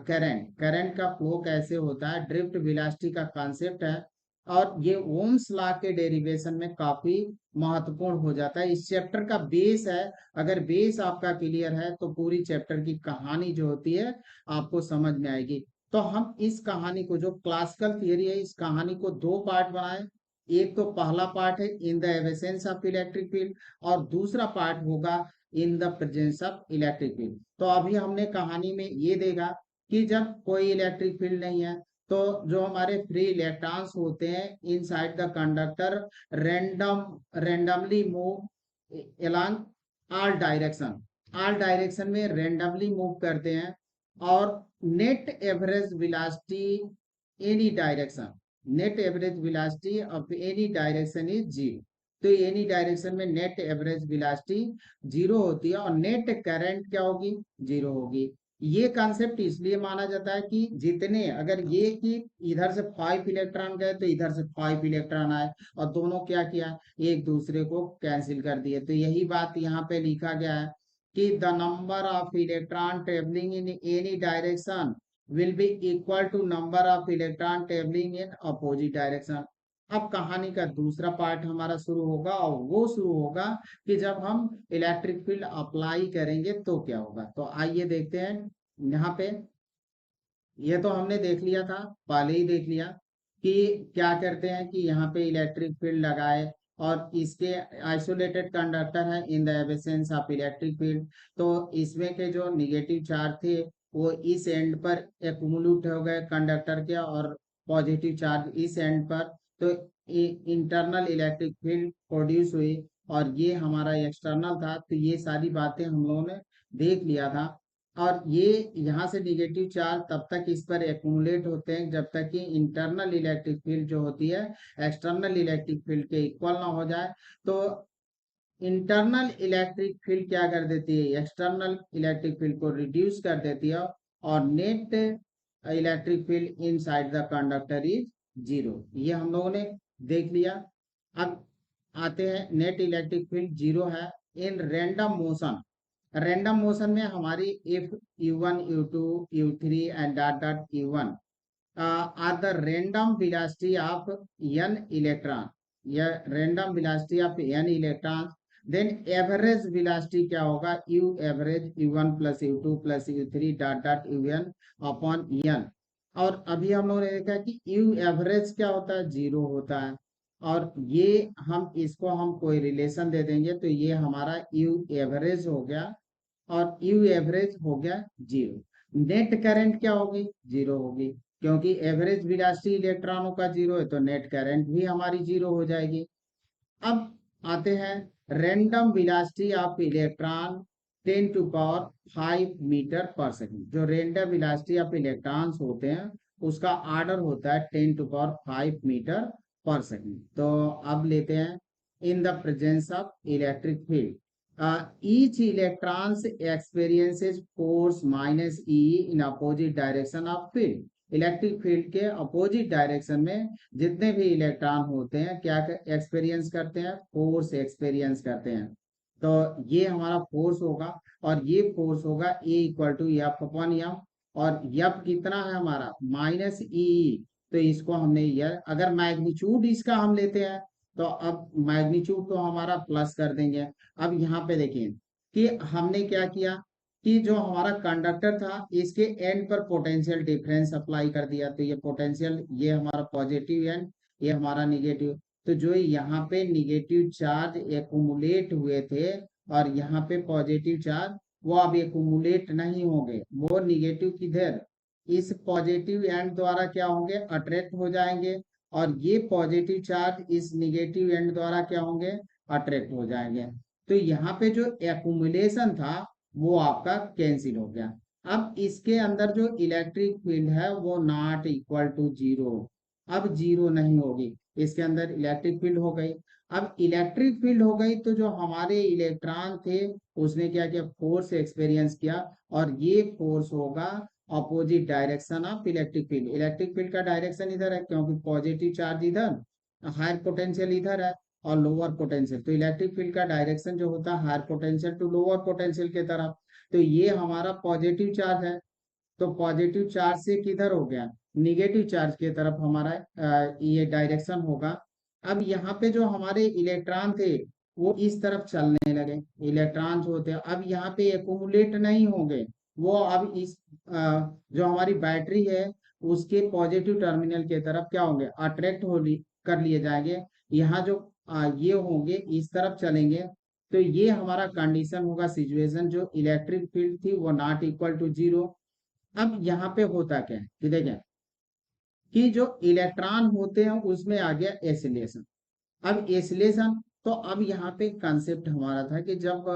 current, current का फ्लो कैसे होता है, ड्रिफ्ट वेलोसिटी का कॉन्सेप्ट है। और ये ओम्स लॉ के डेरिवेशन में काफी महत्वपूर्ण हो जाता है, इस चैप्टर का बेस है। अगर बेस आपका क्लियर है तो पूरी चैप्टर की कहानी जो होती है आपको समझ में आएगी। तो हम इस कहानी को, जो क्लासिकल थियरी है, इस कहानी को दो पार्ट बनाए। एक तो पहला पार्ट है in the absence of electric field, और दूसरा पार्ट होगा इन the presence of electric field. तो अभी हमने कहानी में ये देखा कि जब कोई इलेक्ट्रिक फील्ड नहीं है तो जो हमारे फ्री इलेक्ट्रॉन्स होते हैं inside the conductor randomly move along all direction, all direction में रेंडमली मूव करते हैं। और net average velocity any direction, net average velocity of any direction is zero. तो एनी डायरेक्शन में नेट एवरेज वेलोसिटी जीरो होती है, और net current क्या होगी, जीरो होगी। ये कॉन्सेप्ट इसलिए माना जाता है कि जितने, अगर ये कि इधर से 5 इलेक्ट्रॉन गए तो इधर से 5 इलेक्ट्रॉन आए, और दोनों क्या किया, एक दूसरे को कैंसिल कर दिए। तो यही बात यहाँ पे लिखा गया है कि the number of electron travelling in any direction will be equal to number of electron travelling in opposite direction. अब कहानी का दूसरा पार्ट हमारा शुरू होगा, और वो शुरू होगा कि जब हम इलेक्ट्रिक फील्ड अप्लाई करेंगे तो क्या होगा। तो आइए देखते हैं यहाँ पे। ये तो हमने देख लिया था, पहले ही देख लिया कि क्या करते हैं कि यहाँ पे इलेक्ट्रिक फील्ड लगाए, और इसके आइसोलेटेड कंडक्टर है in the absence of electric field. तो इसमें के जो निगेटिव चार्ज थे वो इस एंड पर एक्यूमुलेट हो गए कंडक्टर के, और पॉजिटिव चार्ज इस एंड पर। तो इंटरनल इलेक्ट्रिक फील्ड प्रोड्यूस हुई, और ये हमारा एक्सटर्नल था। तो ये सारी बातें हम लोगों ने देख लिया था। और ये यहाँ से निगेटिव चार्ज तब तक इस पर एक्यूमुलेट होते हैं जब तक कि इंटरनल इलेक्ट्रिक फील्ड जो होती है एक्सटर्नल इलेक्ट्रिक फील्ड के इक्वल ना हो जाए। तो इंटरनल इलेक्ट्रिक फील्ड क्या कर देती है, एक्सटर्नल इलेक्ट्रिक फील्ड को रिड्यूस कर देती है, और net electric field inside the conductor is zero. ये हम लोगों ने देख लिया। अब आते हैं, नेट इलेक्ट्रिक फील्ड जीरो है in random motion. Random motion में हमारी if u1 u2 u3 and dot dot u1 are the random velocity of n electron, या random velocity of n electron, then average velocity क्या होगा, u average u1 plus u2 plus u3 dot dot un upon n। और अभी हम लोगों ने देखा कि u एवरेज क्या होता है, जीरो होता है। और ये हम इसको हम कोई रिलेशन दे देंगे तो ये हमारा u एवरेज हो गया, और यू एवरेज हो गया जीरो। नेट करंट क्या होगी, जीरो होगी, क्योंकि एवरेज वेलोसिटी इलेक्ट्रॉनों का जीरो है तो नेट करंट भी हमारी जीरो हो जाएगी। अब आते हैं random velocity of electron 10 to power 5 metre per second. जो रैंडम वेलोसिटी ऑफ इलेक्ट्रॉन्स होते हैं उसका ऑर्डर होता है 10 to power 5 metre per second. तो अब लेते हैं in the presence of electric field, each electrons experiences force minus E in opposite direction of field। Electric field के अपोजिट डायरेक्शन में जितने भी इलेक्ट्रॉन होते हैं क्या एक्सपीरियंस करते हैं, फोर्स एक्सपीरियंस करते हैं। तो ये हमारा फोर्स होगा, और ये फोर्स होगा E equal to F upon M. और एफ कितना है हमारा, माइनस ई। तो इसको हमने यह, अगर मैग्नीट्यूड इसका हम लेते हैं तो अब मैग्नीट्यूड तो हमारा प्लस कर देंगे। अब यहाँ पे देखिए कि हमने क्या किया कि जो हमारा कंडक्टर था इसके एंड पर पोटेंशियल डिफरेंस अप्लाई कर दिया। तो ये पोटेंशियल, ये हमारा पॉजिटिव एंड, ये हमारा निगेटिव। तो जो यहाँ पे निगेटिव चार्ज एक्यूमुलेट हुए थे और यहाँ पे पॉजिटिव चार्ज, वो अब एक्यूमुलेट नहीं होंगे, वो निगेटिव किधर, इस पॉजिटिव एंड द्वारा क्या होंगे, अट्रैक्ट हो जाएंगे, और ये पॉजिटिव चार्ज इस निगेटिव एंड द्वारा क्या होंगे, अट्रैक्ट हो जाएंगे। तो यहाँ पे जो एक्यूमुलेशन था वो आपका कैंसिल हो गया। अब इसके अंदर जो इलेक्ट्रिक फील्ड है वो नॉट इक्वल टू जीरो, अब जीरो नहीं होगी, इसके अंदर इलेक्ट्रिक फील्ड हो गई। अब इलेक्ट्रिक फील्ड हो गई तो जो हमारे इलेक्ट्रॉन थे उसने क्या किया, फोर्स एक्सपीरियंस किया, और ये फोर्स होगा opposite direction of electric field. Electric field का डायरेक्शन इधर है क्योंकि पॉजिटिव चार्ज इधर, हायर पोटेंशियल इधर है और लोअर पोटेंशियल, तो इलेक्ट्रिक फील्ड का डायरेक्शन जो होता है higher potential to lower potential के तरफ। तो ये हमारा पॉजिटिव चार्ज है, तो पॉजिटिव चार्ज से किधर हो गया, निगेटिव चार्ज की तरफ हमारा ये डायरेक्शन होगा। अब यहाँ पे जो हमारे इलेक्ट्रॉन थे वो इस तरफ चलने लगे, इलेक्ट्रॉन जो होते हैं अब यहाँ पे एक्यूमुलेट नहीं होंगे, वो अब इस जो हमारी बैटरी है उसके पॉजिटिव टर्मिनल के तरफ क्या होंगे, अट्रैक्ट हो कर लिए जाएंगे। यहाँ जो ये होंगे इस तरफ चलेंगे, तो ये हमारा कंडीशन होगा, सिचुएशन जो इलेक्ट्रिक फील्ड थी वो नॉट इक्वल टू जीरो। अब यहाँ पे होता क्या है कि देखें कि जो इलेक्ट्रॉन होते हैं उसमें आ गया एसिलेशन। अब एसिलेशन, तो अब यहाँ पे कंसेप्ट हमारा था कि जब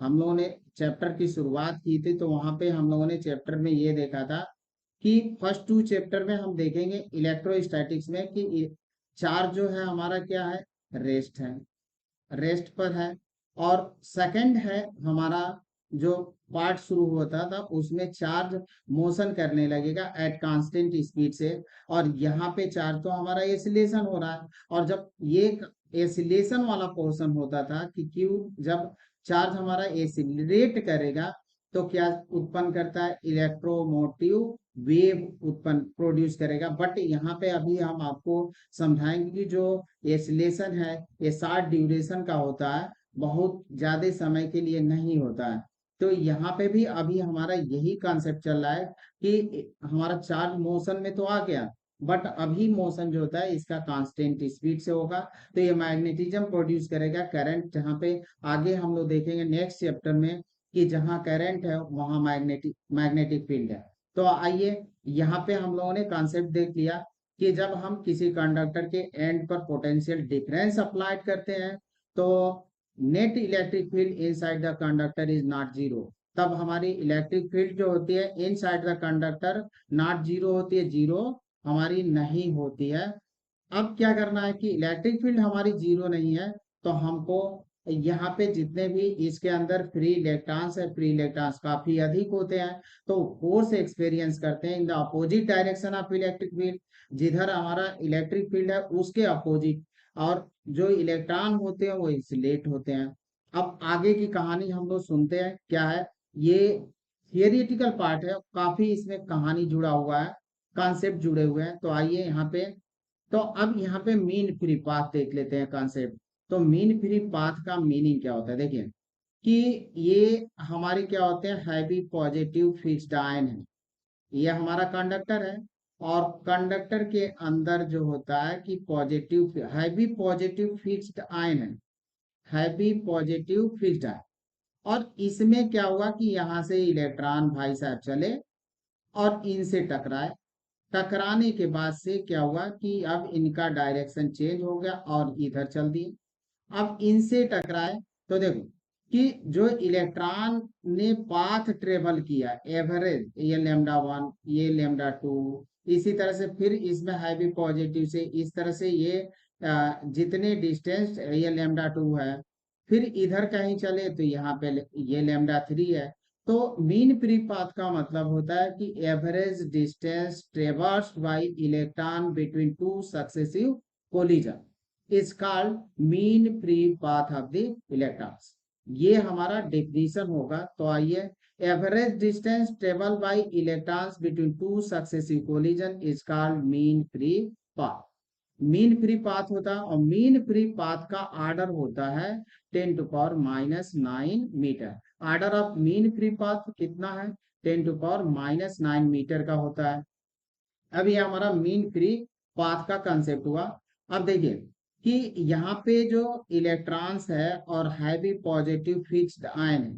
हम लोगों ने चैप्टर की शुरुआत की थी तो वहां पे हम लोगों ने चैप्टर में ये देखा था कि फर्स्ट टू चैप्टर में हम देखेंगे इलेक्ट्रोस्टैटिक्स में कि चार्ज जो है हमारा क्या है, रेस्ट है, रेस्ट पर है। और सेकंड है हमारा जो पार्ट शुरू होता था उसमें चार्ज मोशन करने लगेगा एट कांस्टेंट स्पीड से, और यहाँ पे चार्ज तो हमारा एसिलेशन हो रहा है। और जब ये एसिलेशन वाला पोर्शन होता था कि क्यों, जब चार्ज हमारा एसिलेट करेगा तो क्या उत्पन्न करता है, इलेक्ट्रोमोटिव वेव उत्पन्न प्रोड्यूस करेगा। बट यहाँ पे अभी हम आपको समझाएंगे कि जो एसिलेशन है ये शॉर्ट ड्यूरेशन का होता है, बहुत ज्यादा समय के लिए नहीं होता है। तो यहाँ पे भी अभी हमारा यही कॉन्सेप्ट चल रहा है कि हमारा चार्ज मोशन में तो आ गया, बट अभी मोशन जो होता है इसका कांस्टेंट स्पीड से होगा, तो ये मैग्नेटिज्म प्रोड्यूस करेगा, करंट, जहाँ पे आगे हम लोग देखेंगे नेक्स्ट चैप्टर में कि जहाँ करंट है वहाँ मैग्नेटिक मैग्नेटिक फील्ड है। तो आइए यहाँ पे हम लोगों ने कॉन्सेप्ट देख लिया कि जब हम किसी कंडक्टर के एंड पर पोटेंशियल डिफरेंस अप्लाइड करते हैं तो net electric field inside the conductor is not zero, तब हमारी इलेक्ट्रिक फील्ड जो होती है inside the conductor not zero होती है, जीरो हमारी नहीं होती है। अब क्या करना है कि इलेक्ट्रिक फील्ड हमारी जीरो नहीं है, तो हमको यहाँ पे जितने भी इसके अंदर फ्री इलेक्ट्रॉन्स है, फ्री इलेक्ट्रॉन्स काफी अधिक होते हैं, तो फोर्स एक्सपीरियंस करते हैं in the opposite direction of electric field, जिधर हमारा इलेक्ट्रिक फील्ड है उसके अपोजिट, और जो इलेक्ट्रॉन होते हैं वो इंसुलेट होते हैं। अब आगे की कहानी हम लोग सुनते हैं क्या है, ये थियरिटिकल पार्ट है, काफी इसमें कहानी जुड़ा हुआ है, कॉन्सेप्ट जुड़े हुए हैं। तो आइए यहाँ पे, तो अब यहाँ पे मीन फ्री पाथ देख लेते हैं कॉन्सेप्ट। तो मीन फ्री पाथ का मीनिंग क्या होता है, देखिए कि ये हमारे क्या होते हैं, हैवी पॉजिटिव फिक्स्ड आयन है, ये हमारा कंडक्टर है, और कंडक्टर के अंदर जो होता है कि positive heavy positive fixed ion है, हैवी पॉजिटिव फिक्स्ड आयन। और इसमें क्या हुआ कि यहाँ से इलेक्ट्रॉन भाई साहब चले और इनसे टकराए, टकराने के बाद से क्या हुआ कि अब इनका डायरेक्शन चेंज हो गया और इधर चल दिए। अब इनसे टकराए तो देखो कि जो इलेक्ट्रॉन ने पाथ ट्रेवल किया एवरेज, ये लेमडा वन, ये लेमडा टू, इसी तरह से फिर इसमें हैवी पॉजिटिव से इस तरह से ये जितने डिस्टेंस, ये लेमडा टू है, फिर इधर कहीं चले तो यहाँ पे ये लेमडा थ्री है। तो मीन फ्री पाथ का मतलब होता है कि average distance traversed by electron between two successive collision is called mean free path of the electrons. ये हमारा डेफिनेशन होगा। तो आइए, average distance travel by electrons between two successive collision is called mean free path. Mean free path होता है, और mean free path का order होता है 10⁻⁹ metre. Order of mean free path कितना है, 10⁻⁹ मीटर का होता है। अब ये हमारा मीन फ्री पाथ का कंसेप्ट हुआ। अब देखिए कि यहाँ पे जो इलेक्ट्रॉन्स है और हैवी पॉजिटिव फिक्स्ड आयन है,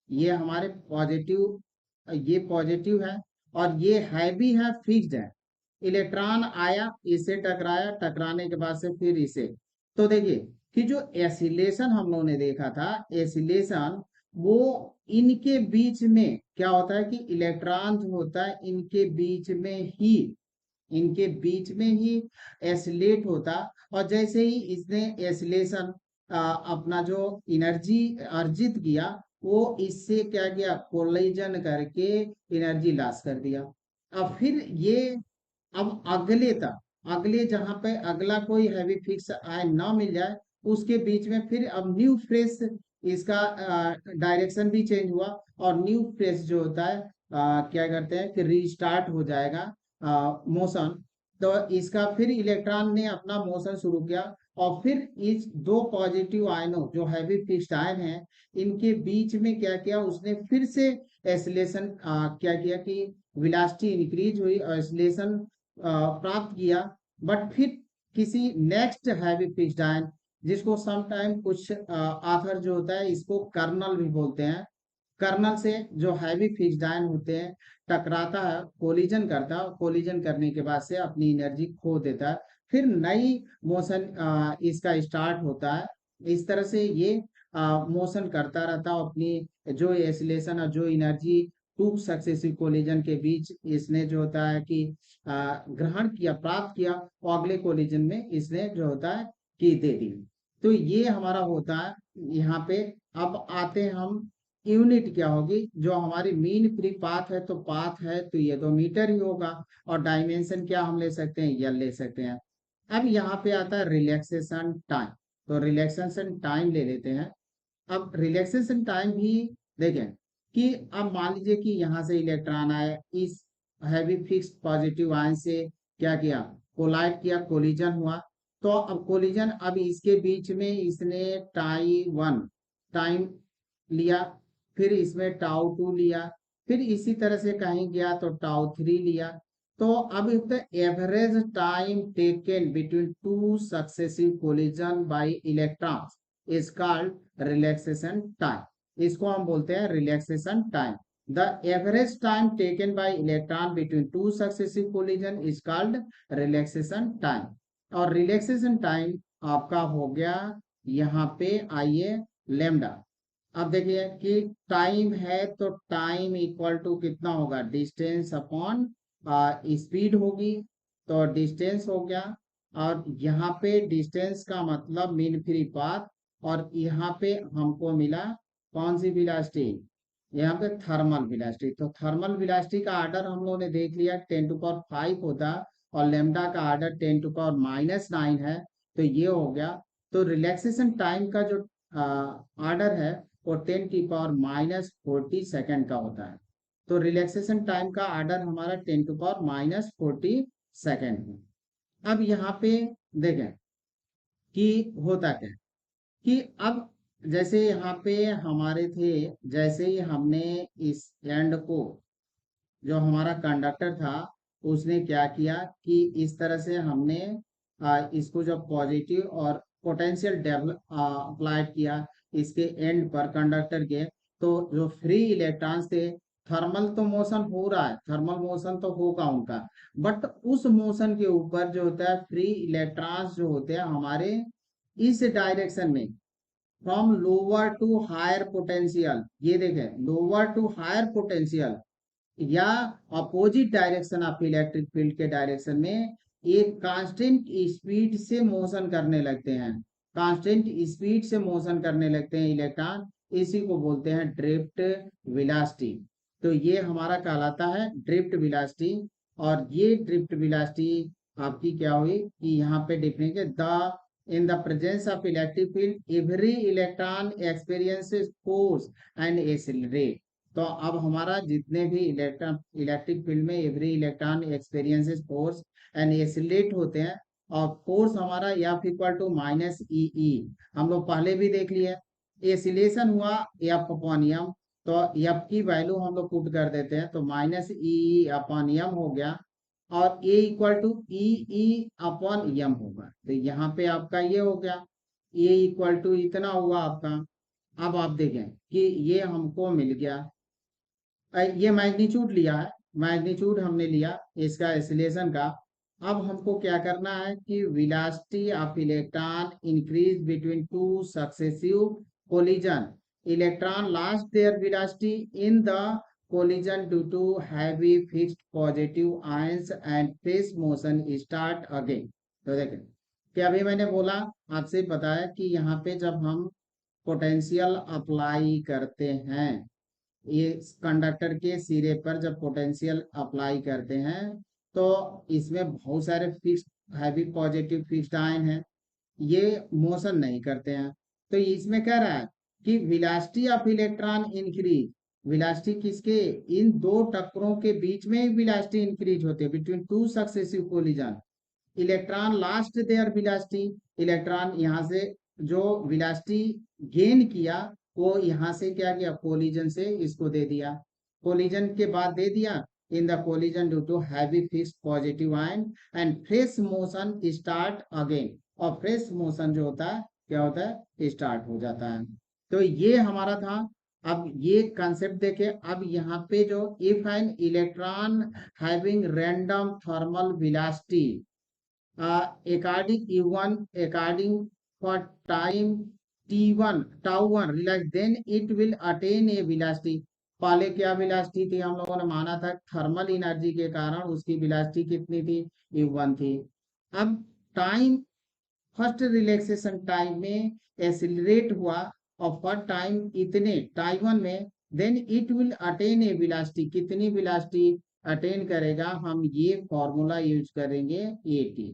ये हमारे पॉजिटिव, ये पॉजिटिव है और ये हैवी है, फिक्स्ड है। इलेक्ट्रॉन आया, इससे टकराया, टकराने के बाद से फिर इसे, तो देखिए कि जो एसिलेशन हम लोगों ने देखा था, एसिलेशन वो इनके बीच में क्या होता है कि इलेक्ट्रॉन जो होता है इनके बीच में ही एसिलेट होता। और जैसे ही इसने एसिलेशन अपना जो एनर्जी अर्जित किया, वो इससे क्या किया, कोलिजन करके एनर्जी लॉस कर दिया। अब फिर ये, अब अगले जहां पे अगला कोई हैवी फिक्स आयन ना मिल जाए, उसके बीच में फिर अब न्यू फ्रेश, इसका डायरेक्शन भी चेंज हुआ। और न्यू फ्रेश जो होता है क्या करते हैं कि रीस्टार्ट हो जाएगा मोशन। तो इसका फिर इलेक्ट्रॉन ने अपना मोशन शुरू किया। और फिर इस दो पॉजिटिव आयनों जो हैवी फिक्स्ड आयन है, इनके बीच में क्या किया उसने, फिर से एसिलेशन क्या किया कि वेलोसिटी इंक्रीज हुई और एसिलेशन प्राप्त किया। बट फिर किसी नेक्स्ट हैवी फिक्स्ड आयन, जिसको समटाइम कुछ आथर जो होता है इसको कर्नल भी बोलते हैं, कर्नल से जो हैवी फिक्स्ड आयन होते हैं टकराता है, कोलिजन करता है, कोलिजन करने के बाद से अपनी एनर्जी खो देता है। फिर नई मोशन इसका स्टार्ट होता है। इस तरह से ये मोशन करता रहता है अपनी जो एसिलेशन और जो एनर्जी टू सक्सेसिव कोलिजन के बीच इसने जो होता है कि ग्रहण किया, प्राप्त किया, और अगले कोलिजन में इसने जो होता है कि दे दी। तो ये हमारा होता है यहाँ पे। अब आते हैं हम, यूनिट क्या होगी, जो हमारी मीन फ्री पाथ है, तो पाथ है तो ये 2 मीटर ही होगा। और डायमेंशन क्या हम ले सकते हैं, यल ले सकते हैं। अब यहाँ पे आता है रिलैक्सेशन टाइम। तो रिलैक्सेशन टाइम ले लेते हैं। अब रिलैक्सेशन टाइम भी देखें कि अब मान लीजिए कि यहाँ से इलेक्ट्रॉन आए, इस हैवी फिक्स्ड पॉजिटिव आयन से क्या किया, कोलाइड किया, कोलिजन हुआ। तो अब कोलिजन, अब इसके बीच में इसने टाइम लिया, फिर इसमें टाउ 2 लिया, फिर इसी तरह से कहीं गया तो टाउ 3 लिया। तो अब average time taken between two successive collision bye electrons is called relaxation time. इसको हम बोलते हैं relaxation time. The average time taken by electron between two successive collision is called relaxation time. और रिलैक्सेशन टाइम आपका हो गया, यहाँ पे आइए लेमडा। अब देखिए कि टाइम है तो टाइम इक्वल टू कितना होगा, डिस्टेंस अपॉन स्पीड होगी। तो डिस्टेंस हो गया। और यहाँ पे डिस्टेंस का मतलब मीन फ्री पाथ। और यहाँ पे हमको मिला कौन सी वेलोसिटी, यहाँ पे थर्मल वेलोसिटी। तो थर्मल वेलोसिटी का आर्डर हम लोगों ने देख लिया, 10⁵ होता। और लेमडा का आर्डर 10⁻⁹ है। तो ये हो गया। तो रिलैक्सेशन टाइम का जो आर्डर है वो 10⁻⁻⁴ का होता है। तो रिलैक्सेशन टाइम का आर्डर हमारा 10⁻⁴ है। अब यहाँ पे देखें कि होता क्या है, कि अब जैसे यहाँ पे हमारे थे, जैसे ही हमने इस एंड को, जो हमारा कंडक्टर था, उसने क्या किया कि इस तरह से हमने इसको जब पॉजिटिव और पोटेंशियल डेवलप अप्लाइड किया इसके एंड पर कंडक्टर के, तो जो फ्री इलेक्ट्रॉन्स थे, थर्मल तो मोशन हो रहा है, थर्मल मोशन तो होगा उनका, बट उस मोशन के ऊपर जो होता है फ्री इलेक्ट्रॉन्स जो होते हैं हमारे इस डायरेक्शन में, from lower to higher potential, ये देखें लोअर टू हायर पोटेंशियल या opposite direction of electric field के डायरेक्शन में एक कांस्टेंट स्पीड से मोशन करने लगते हैं, कांस्टेंट स्पीड से मोशन करने लगते हैं इलेक्ट्रॉन। इसी को बोलते हैं ड्रिफ्ट वेलोसिटी। तो ये हमारा कहलाता है ड्रिफ्ट वेलोसिटी। और ये ड्रिफ्ट वेलोसिटी आपकी क्या हुई कि यहाँ पे लिखेंगे, the in the presence of electric field every electron experiences force and accelerate। तो अब हमारा जितने भी इलेक्ट्रिक फील्ड में every electron experiences force and accelerate होते हैं। और फोर्स हमारा एफ इक्वल टू माइनस ई, हम लोग पहले भी देख लिए। एसिलेशन हुआ एफ अपॉन एम, तो एफ की वैल्यू हम लोग पुट कर देते हैं, तो माइनस ई अपॉन एम हो गया। और A equal to E upon M होगा। तो यहाँ पे आपका ये हो गया, ए इक्वल टू इतना हुआ आपका। अब आप देखें कि ये हमको मिल गया, ये मैग्नीट्यूड लिया है। मैग्नीट्यूड हमने लिया इसका एक्सीलरेशन का। अब हमको क्या करना है कि velocity of electron increase between two successive collision, electron lost their velocity in the collision due to heavy fixed positive ions and phase motion start again। तो देखें कि अभी मैंने बोला, आपसे पता है कि यहाँ पे जब हम पोटेंशियल अप्लाई करते हैं, ये कंडक्टर के सिरे पर जब पोटेंशियल अप्लाई करते हैं तो इसमें बहुत सारे fixed heavy positive fixed ion हैं, ये मोशन नहीं करते हैं। तो इसमें कह रहा है कि velocity of electron increase, velocity किसके, इन दो टक्करों के बीच में वेलोसिटी इंक्रीज होती है between two successive collision, electron last there velocity, electron यहाँ से जो वेलोसिटी गेन किया वो यहाँ से क्या किया, कोलिजन से इसको दे दिया, कोलिजन के बाद दे दिया in the collision due to heavy fixed positive ion and fresh motion start again, और फ्रेश मोशन जो होता है क्या होता है, स्टार्ट हो जाता है। तो ये हमारा था। अब ये कंसेप्ट देखे, अब यहाँ पे जो if an electron having random thermal velocity according E1 according for time T1 tau1 relax, then it will attain a velocity। पहले क्या वेलोसिटी थी, हम लोगों ने माना था थर्मल एनर्जी के कारण उसकी वेलोसिटी कितनी थी, U1 थी। अब टाइम फर्स्ट रिलैक्सेशन टाइम में एक्सिलरेट हुआ और फर्स्ट टाइम इतने टाइम में, then it will attain a velocity, कितनी वेलोसिटी अटेन करेगा, हम ये फॉर्मूला यूज करेंगे AT,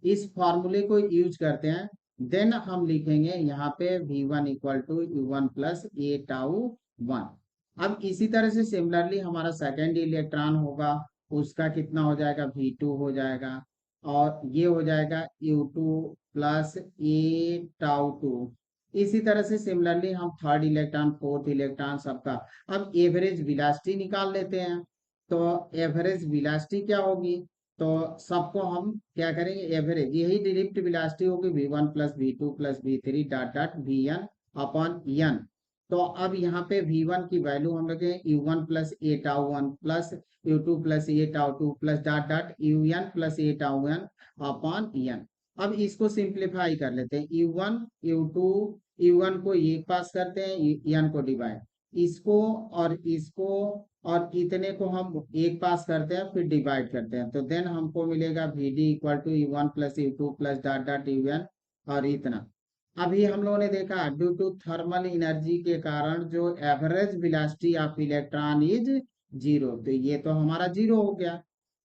इस फॉर्मूले को यूज करते हैं। देन हम लिखेंगे यहाँ पे V1 equal to U1 plus A tau 1। अब इसी तरह से सिमिलरली हमारा सेकेंड इलेक्ट्रॉन होगा, उसका कितना हो जाएगा, V2 हो जाएगा, और ये हो जाएगा U2 प्लस ए टाउ 2। इसी तरह से सिमिलरली हम थर्ड इलेक्ट्रॉन फोर्थ इलेक्ट्रॉन सबका। अब एवरेज वेलोसिटी निकाल लेते हैं, तो एवरेज वेलोसिटी क्या होगी, तो सबको हम क्या करेंगे, एवरेज यही ड्रिफ्ट वेलोसिटी होगी V1 plus V2 plus V3 dot dot Vn upon n। तो अब यहाँ पे V1 की वैल्यू हम लोग U1 plus A tau 1 plus U2 plus A tau 2 plus dot dot UN plus A tau 1 upon n। अब इसको सिंप्लीफाई कर लेते हैं, U1 U2 U1 को ये पास करते हैं, n को डिवाइड, इसको और इतने को हम एक पास करते हैं फिर डिवाइड करते हैं, तो देन हमको मिलेगा VD equal to U1 plus U2 plus dot dot UN और इतना। अभी हम लोगों ने देखा ड्यू टू थर्मल एनर्जी के कारण जो average velocity of electron is 0, तो ये तो हमारा 0 हो गया।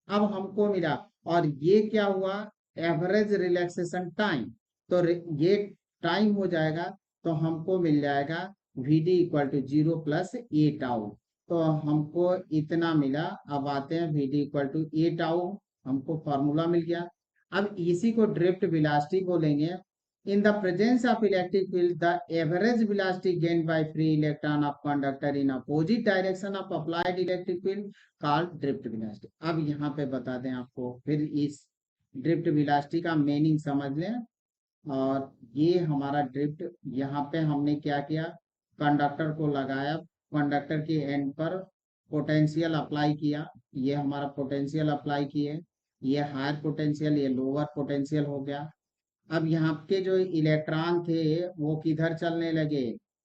अब हमको मिला, और ये क्या हुआ, एवरेज रिलैक्सेशन टाइम, तो ये टाइम हो जाएगा, तो हमको मिल जाएगा VD equal to 0 plus A tau, तो हमको इतना मिला। अब आते हैं VD equal to A tau, हमको फॉर्मूला मिल गया। अब इसी को ड्रिफ्ट वेलोसिटी बोलेंगे। In the presence of electric field, the average velocity gained by free electron of conductor in opposite direction of applied electric field called drift velocity। अब यहाँ पे बता दें आपको, फिर इस ड्रिफ्ट वेलोसिटी का मीनिंग समझ लें। और ये हमारा ड्रिफ्ट, यहाँ पे हमने क्या किया, कंडक्टर को लगाया, कंडक्टर के एंड पर पोटेंशियल अप्लाई किया, ये हमारा पोटेंशियल अप्लाई किए, ये हायर पोटेंशियल ये लोअर पोटेंशियल हो गया। अब यहाँ के जो इलेक्ट्रॉन थे वो किधर चलने लगे,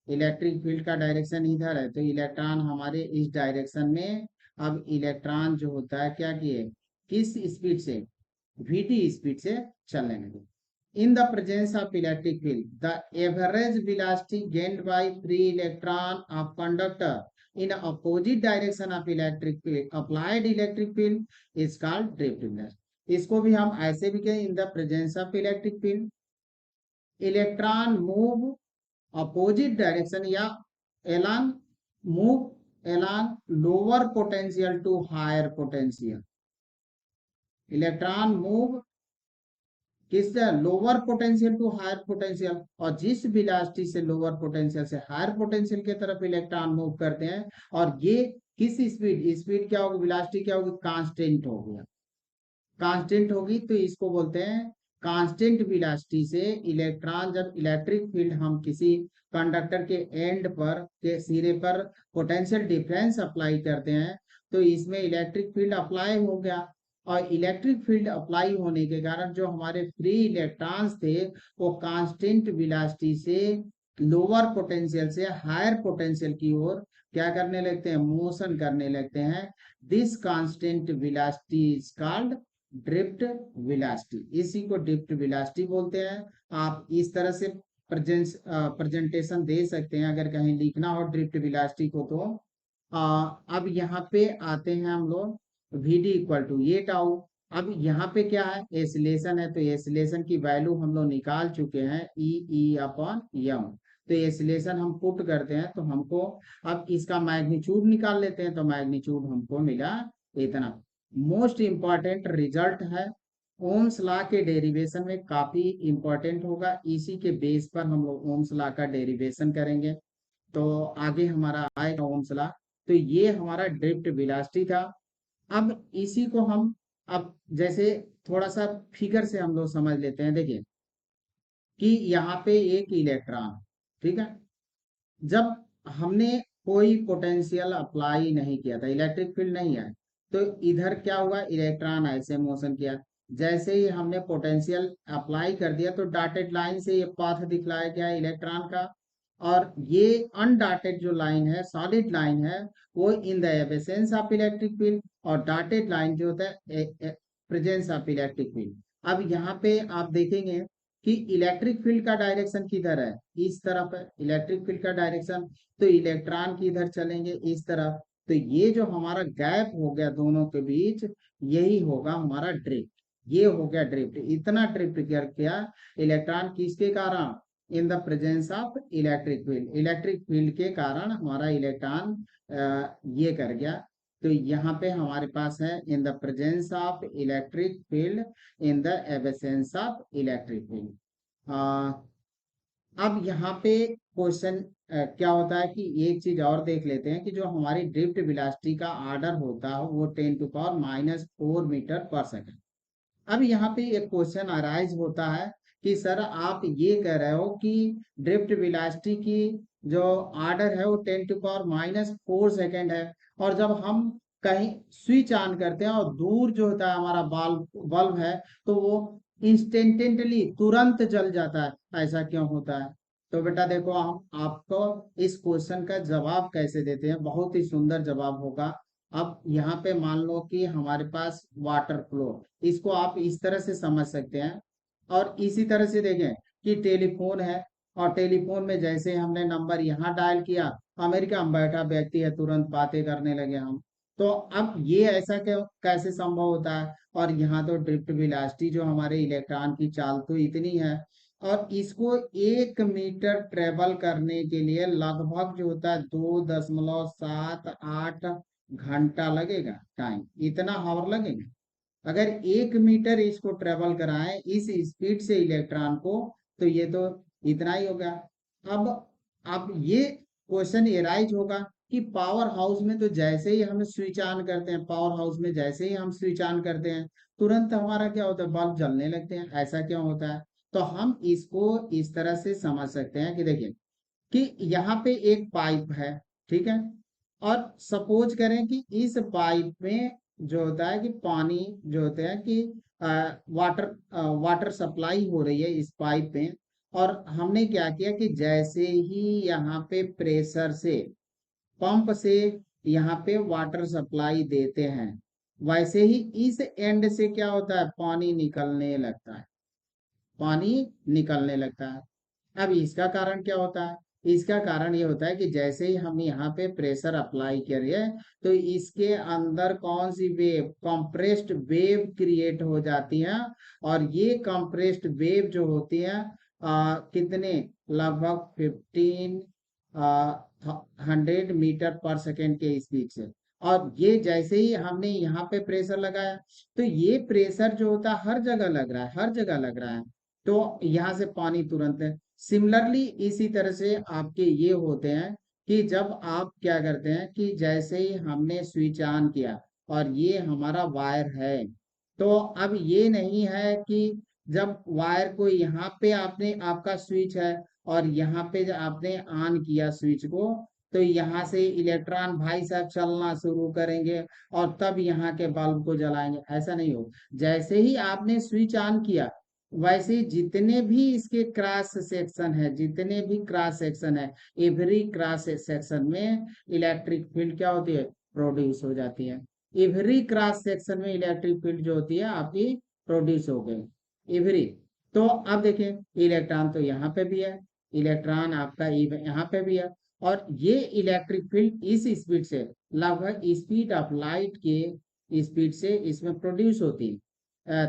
इलेक्ट्रिक फील्ड का डायरेक्शन इधर है, तो इलेक्ट्रॉन हमारे इस डायरेक्शन में, अब इलेक्ट्रॉन जो होता है क्या किए, किस स्पीड से, VT स्पीड से चलने लगे। In the presence of electric field, the average velocity gained by free electron of conductor in opposite direction of electric field, applied electric field is called drift velocity। इसको भी हम ऐसे भी कहें, in the presence of electric field electron move opposite direction, या along move along lower potential to higher potential, electron move किस lower potential to higher potential, और जिस वेलोसिटी से लोअर पोटेंशियल से हायर पोटेंशियल की तरफ इलेक्ट्रॉन मूव करते हैं, और ये किस स्पीड, स्पीड क्या होगी, वेलोसिटी क्या होगी, कांस्टेंट हो गया, कांस्टेंट होगी, तो इसको बोलते हैं कांस्टेंट वेलोसिटी से इलेक्ट्रॉन, जब इलेक्ट्रिक फील्ड हम किसी कंडक्टर के एंड पर के सिरे पर पोटेंशियल डिफरेंस अप्लाई करते हैं, तो इसमें इलेक्ट्रिक फील्ड अप्लाई हो गया, और इलेक्ट्रिक फील्ड अप्लाई होने के कारण जो हमारे फ्री इलेक्ट्रॉन्स थे वो कांस्टेंट वेलोसिटी से लोअर पोटेंशियल से हायर पोटेंशियल की ओर क्या करने लगते हैं, मोशन करने लगते हैं। This constant velocity is called drift velocity, इसी को ड्रिफ्ट वेलोसिटी बोलते हैं। आप इस तरह से प्रेजेंटेशन दे सकते हैं अगर कहीं लिखना हो ड्रिफ्ट वेलोसिटी को तो। अब यहाँ पे आते हैं हम लोग, वी डी इक्वल टू ये टाउ। अब यहाँ पे क्या है, एसिलेशन है, तो एसिलेशन की वैल्यू हम लोग निकाल चुके हैं, ई अपॉन यम। तो एसिलेशन हम पुट करते हैं तो हमको, अब इसका मैग्नीट्यूड निकाल लेते हैं, तो मैग्नीट्यूड हमको मिला इतना। मोस्ट इंपॉर्टेंट रिजल्ट है, ओम्स लॉ के डेरिवेशन में काफी इंपॉर्टेंट होगा, इसी के बेस पर हम लोग ओम्स लॉ का डेरिवेशन करेंगे। तो आगे हमारा आएगा ओम्स लॉ। तो ये हमारा ड्रिफ्ट वेलोसिटी था। अब इसी को हम, अब जैसे थोड़ा सा फिगर से हम लोग समझ लेते हैं। देखिए कि यहाँ पे एक इलेक्ट्रॉन, ठीक है, जब हमने कोई पोटेंशियल अप्लाई नहीं किया था, इलेक्ट्रिक फील्ड नहीं आया, तो इधर क्या हुआ, इलेक्ट्रॉन ऐसे मोशन किया। जैसे ही हमने पोटेंशियल अप्लाई कर दिया तो डॉटेड लाइन से ये पाथ दिखलाया गया इलेक्ट्रॉन का, और ये अनडॉटेड जो लाइन है, सॉलिड लाइन है, वो in the absence of electric field, और डॉटेड लाइन जो होता है प्रेजेंस ऑफ इलेक्ट्रिक फील्ड। अब यहाँ पे आप देखेंगे कि इलेक्ट्रिक फील्ड का डायरेक्शन किधर है, इस तरफ है इलेक्ट्रिक फील्ड का डायरेक्शन, तो इलेक्ट्रॉन किधर चलेंगे, इस तरफ। तो ये जो हमारा गैप हो गया दोनों के बीच, यही होगा हमारा ड्रिफ्ट, ये हो गया ड्रिफ्ट। इतना ड्रिफ्ट कर किया इलेक्ट्रॉन, किसके कारण, इन the presence of electric field, electric field के कारण हमारा इलेक्ट्रॉन ये कर गया। तो यहाँ पे हमारे पास है इन the presence of electric field, in the absence of electric field. अब यहाँ पे क्वेश्चन क्या होता है कि एक चीज और देख लेते हैं कि जो हमारी ड्रिफ्ट वेलोसिटी का ऑर्डर होता है वो 10⁻⁻⁴ मीटर पर सेकंड। अब यहाँ पे एक क्वेश्चन अराइज होता है कि सर आप ये कह रहे हो कि ड्रिफ्ट वेलोसिटी की जो ऑर्डर है वो 10⁻⁻⁴ सेकंड है, और जब हम कहीं स्विच ऑन करते हैं और दूर जो होता है हमारा बल्ब बल्ब है, तो वो इंस्टेंटेनली तुरंत जल जाता है, ऐसा क्यों होता है। तो बेटा देखो, हम आपको इस क्वेश्चन का जवाब कैसे देते हैं, बहुत ही सुंदर जवाब होगा। अब यहाँ पे मान लो कि हमारे पास वाटर फ्लो, इसको आप इस तरह से समझ सकते हैं। और इसी तरह से देखें कि टेलीफोन है, और टेलीफोन में जैसे हमने नंबर यहाँ डायल किया, अमेरिका में बैठा व्यक्ति है, तुरंत बातें करने लगे हम। तो अब ये ऐसा कैसे संभव होता है, और यहाँ तो ड्रिफ्ट वेलोसिटी जो हमारे इलेक्ट्रॉन की चाल तो इतनी है, और इसको 1 मीटर ट्रेवल करने के लिए लगभग जो होता है 2.78 घंटा लगेगा, टाइम इतना हावर लगेगा। अगर 1 मीटर इसको ट्रेवल कराएं इस स्पीड से इलेक्ट्रॉन को, तो ये तो इतना ही होगा। अब ये क्वेश्चन एराइज होगा कि पावर हाउस में तो जैसे ही हम स्विच ऑन करते हैं, पावर हाउस में जैसे ही हम स्विच ऑन करते हैं, तुरंत हमारा क्या होता है, बल्ब जलने लगते हैं, ऐसा क्यों होता है। तो हम इसको इस तरह से समझ सकते हैं कि देखिए कि यहाँ पे एक पाइप है, ठीक है, और सपोज करें कि इस पाइप में जो होता है कि पानी जो होता है कि वाटर वाटर सप्लाई हो रही है इस पाइप में, और हमने क्या किया कि जैसे ही यहाँ पे प्रेशर से, पंप से यहाँ पे वाटर सप्लाई देते हैं, वैसे ही इस एंड से क्या होता है, पानी निकलने लगता है, पानी निकलने लगता है। अब इसका कारण क्या होता है, इसका कारण ये होता है कि जैसे ही हम यहाँ पे प्रेशर अप्लाई करिए, तो इसके अंदर कौन सी वेव, कंप्रेस्ड वेव क्रिएट हो जाती है, और ये कंप्रेस्ड वेव जो होती है कितने, लगभग 1500 मीटर पर सेकेंड के स्पीड से। और ये जैसे ही हमने यहाँ पे प्रेशर लगाया, तो ये प्रेशर जो होता है हर जगह लग रहा है, हर जगह लग रहा है, तो यहाँ से पानी तुरंत है। सिमिलरली इसी तरह से आपके ये होते हैं कि जब आप क्या करते हैं कि जैसे ही हमने स्विच ऑन किया, और ये हमारा वायर है, तो अब ये नहीं है कि जब वायर को यहाँ पे आपने, आपका स्विच है और यहाँ पे जब आपने ऑन किया स्विच को, तो यहाँ से इलेक्ट्रॉन भाई साहब चलना शुरू करेंगे और तब यहाँ के बल्ब को जलाएंगे, ऐसा नहीं हो। जैसे ही आपने स्विच ऑन किया, वैसे ही जितने भी इसके क्रॉस सेक्शन है, जितने भी क्रॉस सेक्शन है, एवरी क्रॉस सेक्शन में इलेक्ट्रिक फील्ड क्या होती है, प्रोड्यूस हो जाती है। एवरी क्रॉस सेक्शन में इलेक्ट्रिक फील्ड जो होती है आपकी प्रोड्यूस हो गई, एवरी। तो अब देखें, इलेक्ट्रॉन तो यहाँ पे भी है, इलेक्ट्रॉन आपका यहाँ पे भी है, और ये इलेक्ट्रिक फील्ड इस स्पीड से, लगभग स्पीड ऑफ लाइट के स्पीड से इसमें प्रोड्यूस होती है,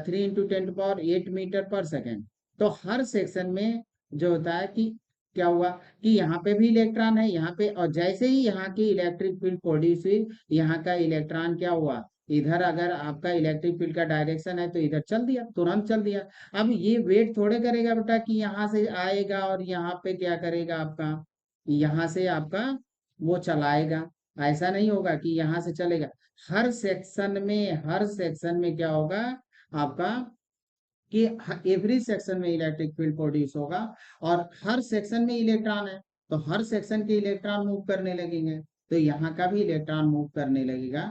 3 × 10⁸मीटर पर सेकेंड। तो हर सेक्शन में जो होता है कि क्या हुआ कि यहाँ पे भी इलेक्ट्रॉन है यहाँ पे, और जैसे ही यहाँ की इलेक्ट्रिक फील्ड प्रोड्यूस हुई, यहाँ का इलेक्ट्रॉन क्या हुआ, इधर अगर आपका इलेक्ट्रिक फील्ड का डायरेक्शन है तो इधर चल दिया, तुरंत चल दिया। अब ये वेट थोड़े करेगा बेटा कि यहाँ से आएगा और यहाँ पे क्या करेगा आपका, यहाँ से आपका वो चलाएगा, ऐसा नहीं होगा कि यहाँ से चलेगा। हर सेक्शन में क्या होगा आपका कि एवरी सेक्शन में इलेक्ट्रिक फील्ड प्रोड्यूस होगा, और हर सेक्शन में इलेक्ट्रॉन है, तो हर सेक्शन के इलेक्ट्रॉन मूव करने लगेंगे, तो यहाँ का भी इलेक्ट्रॉन मूव करने लगेगा।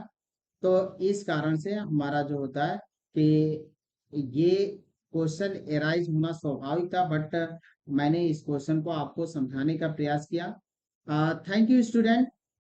तो इस कारण से हमारा जो होता है कि ये क्वेश्चन एराइज होना स्वाभाविक था, बट मैंने इस क्वेश्चन को आपको समझाने का प्रयास किया। Thank you student.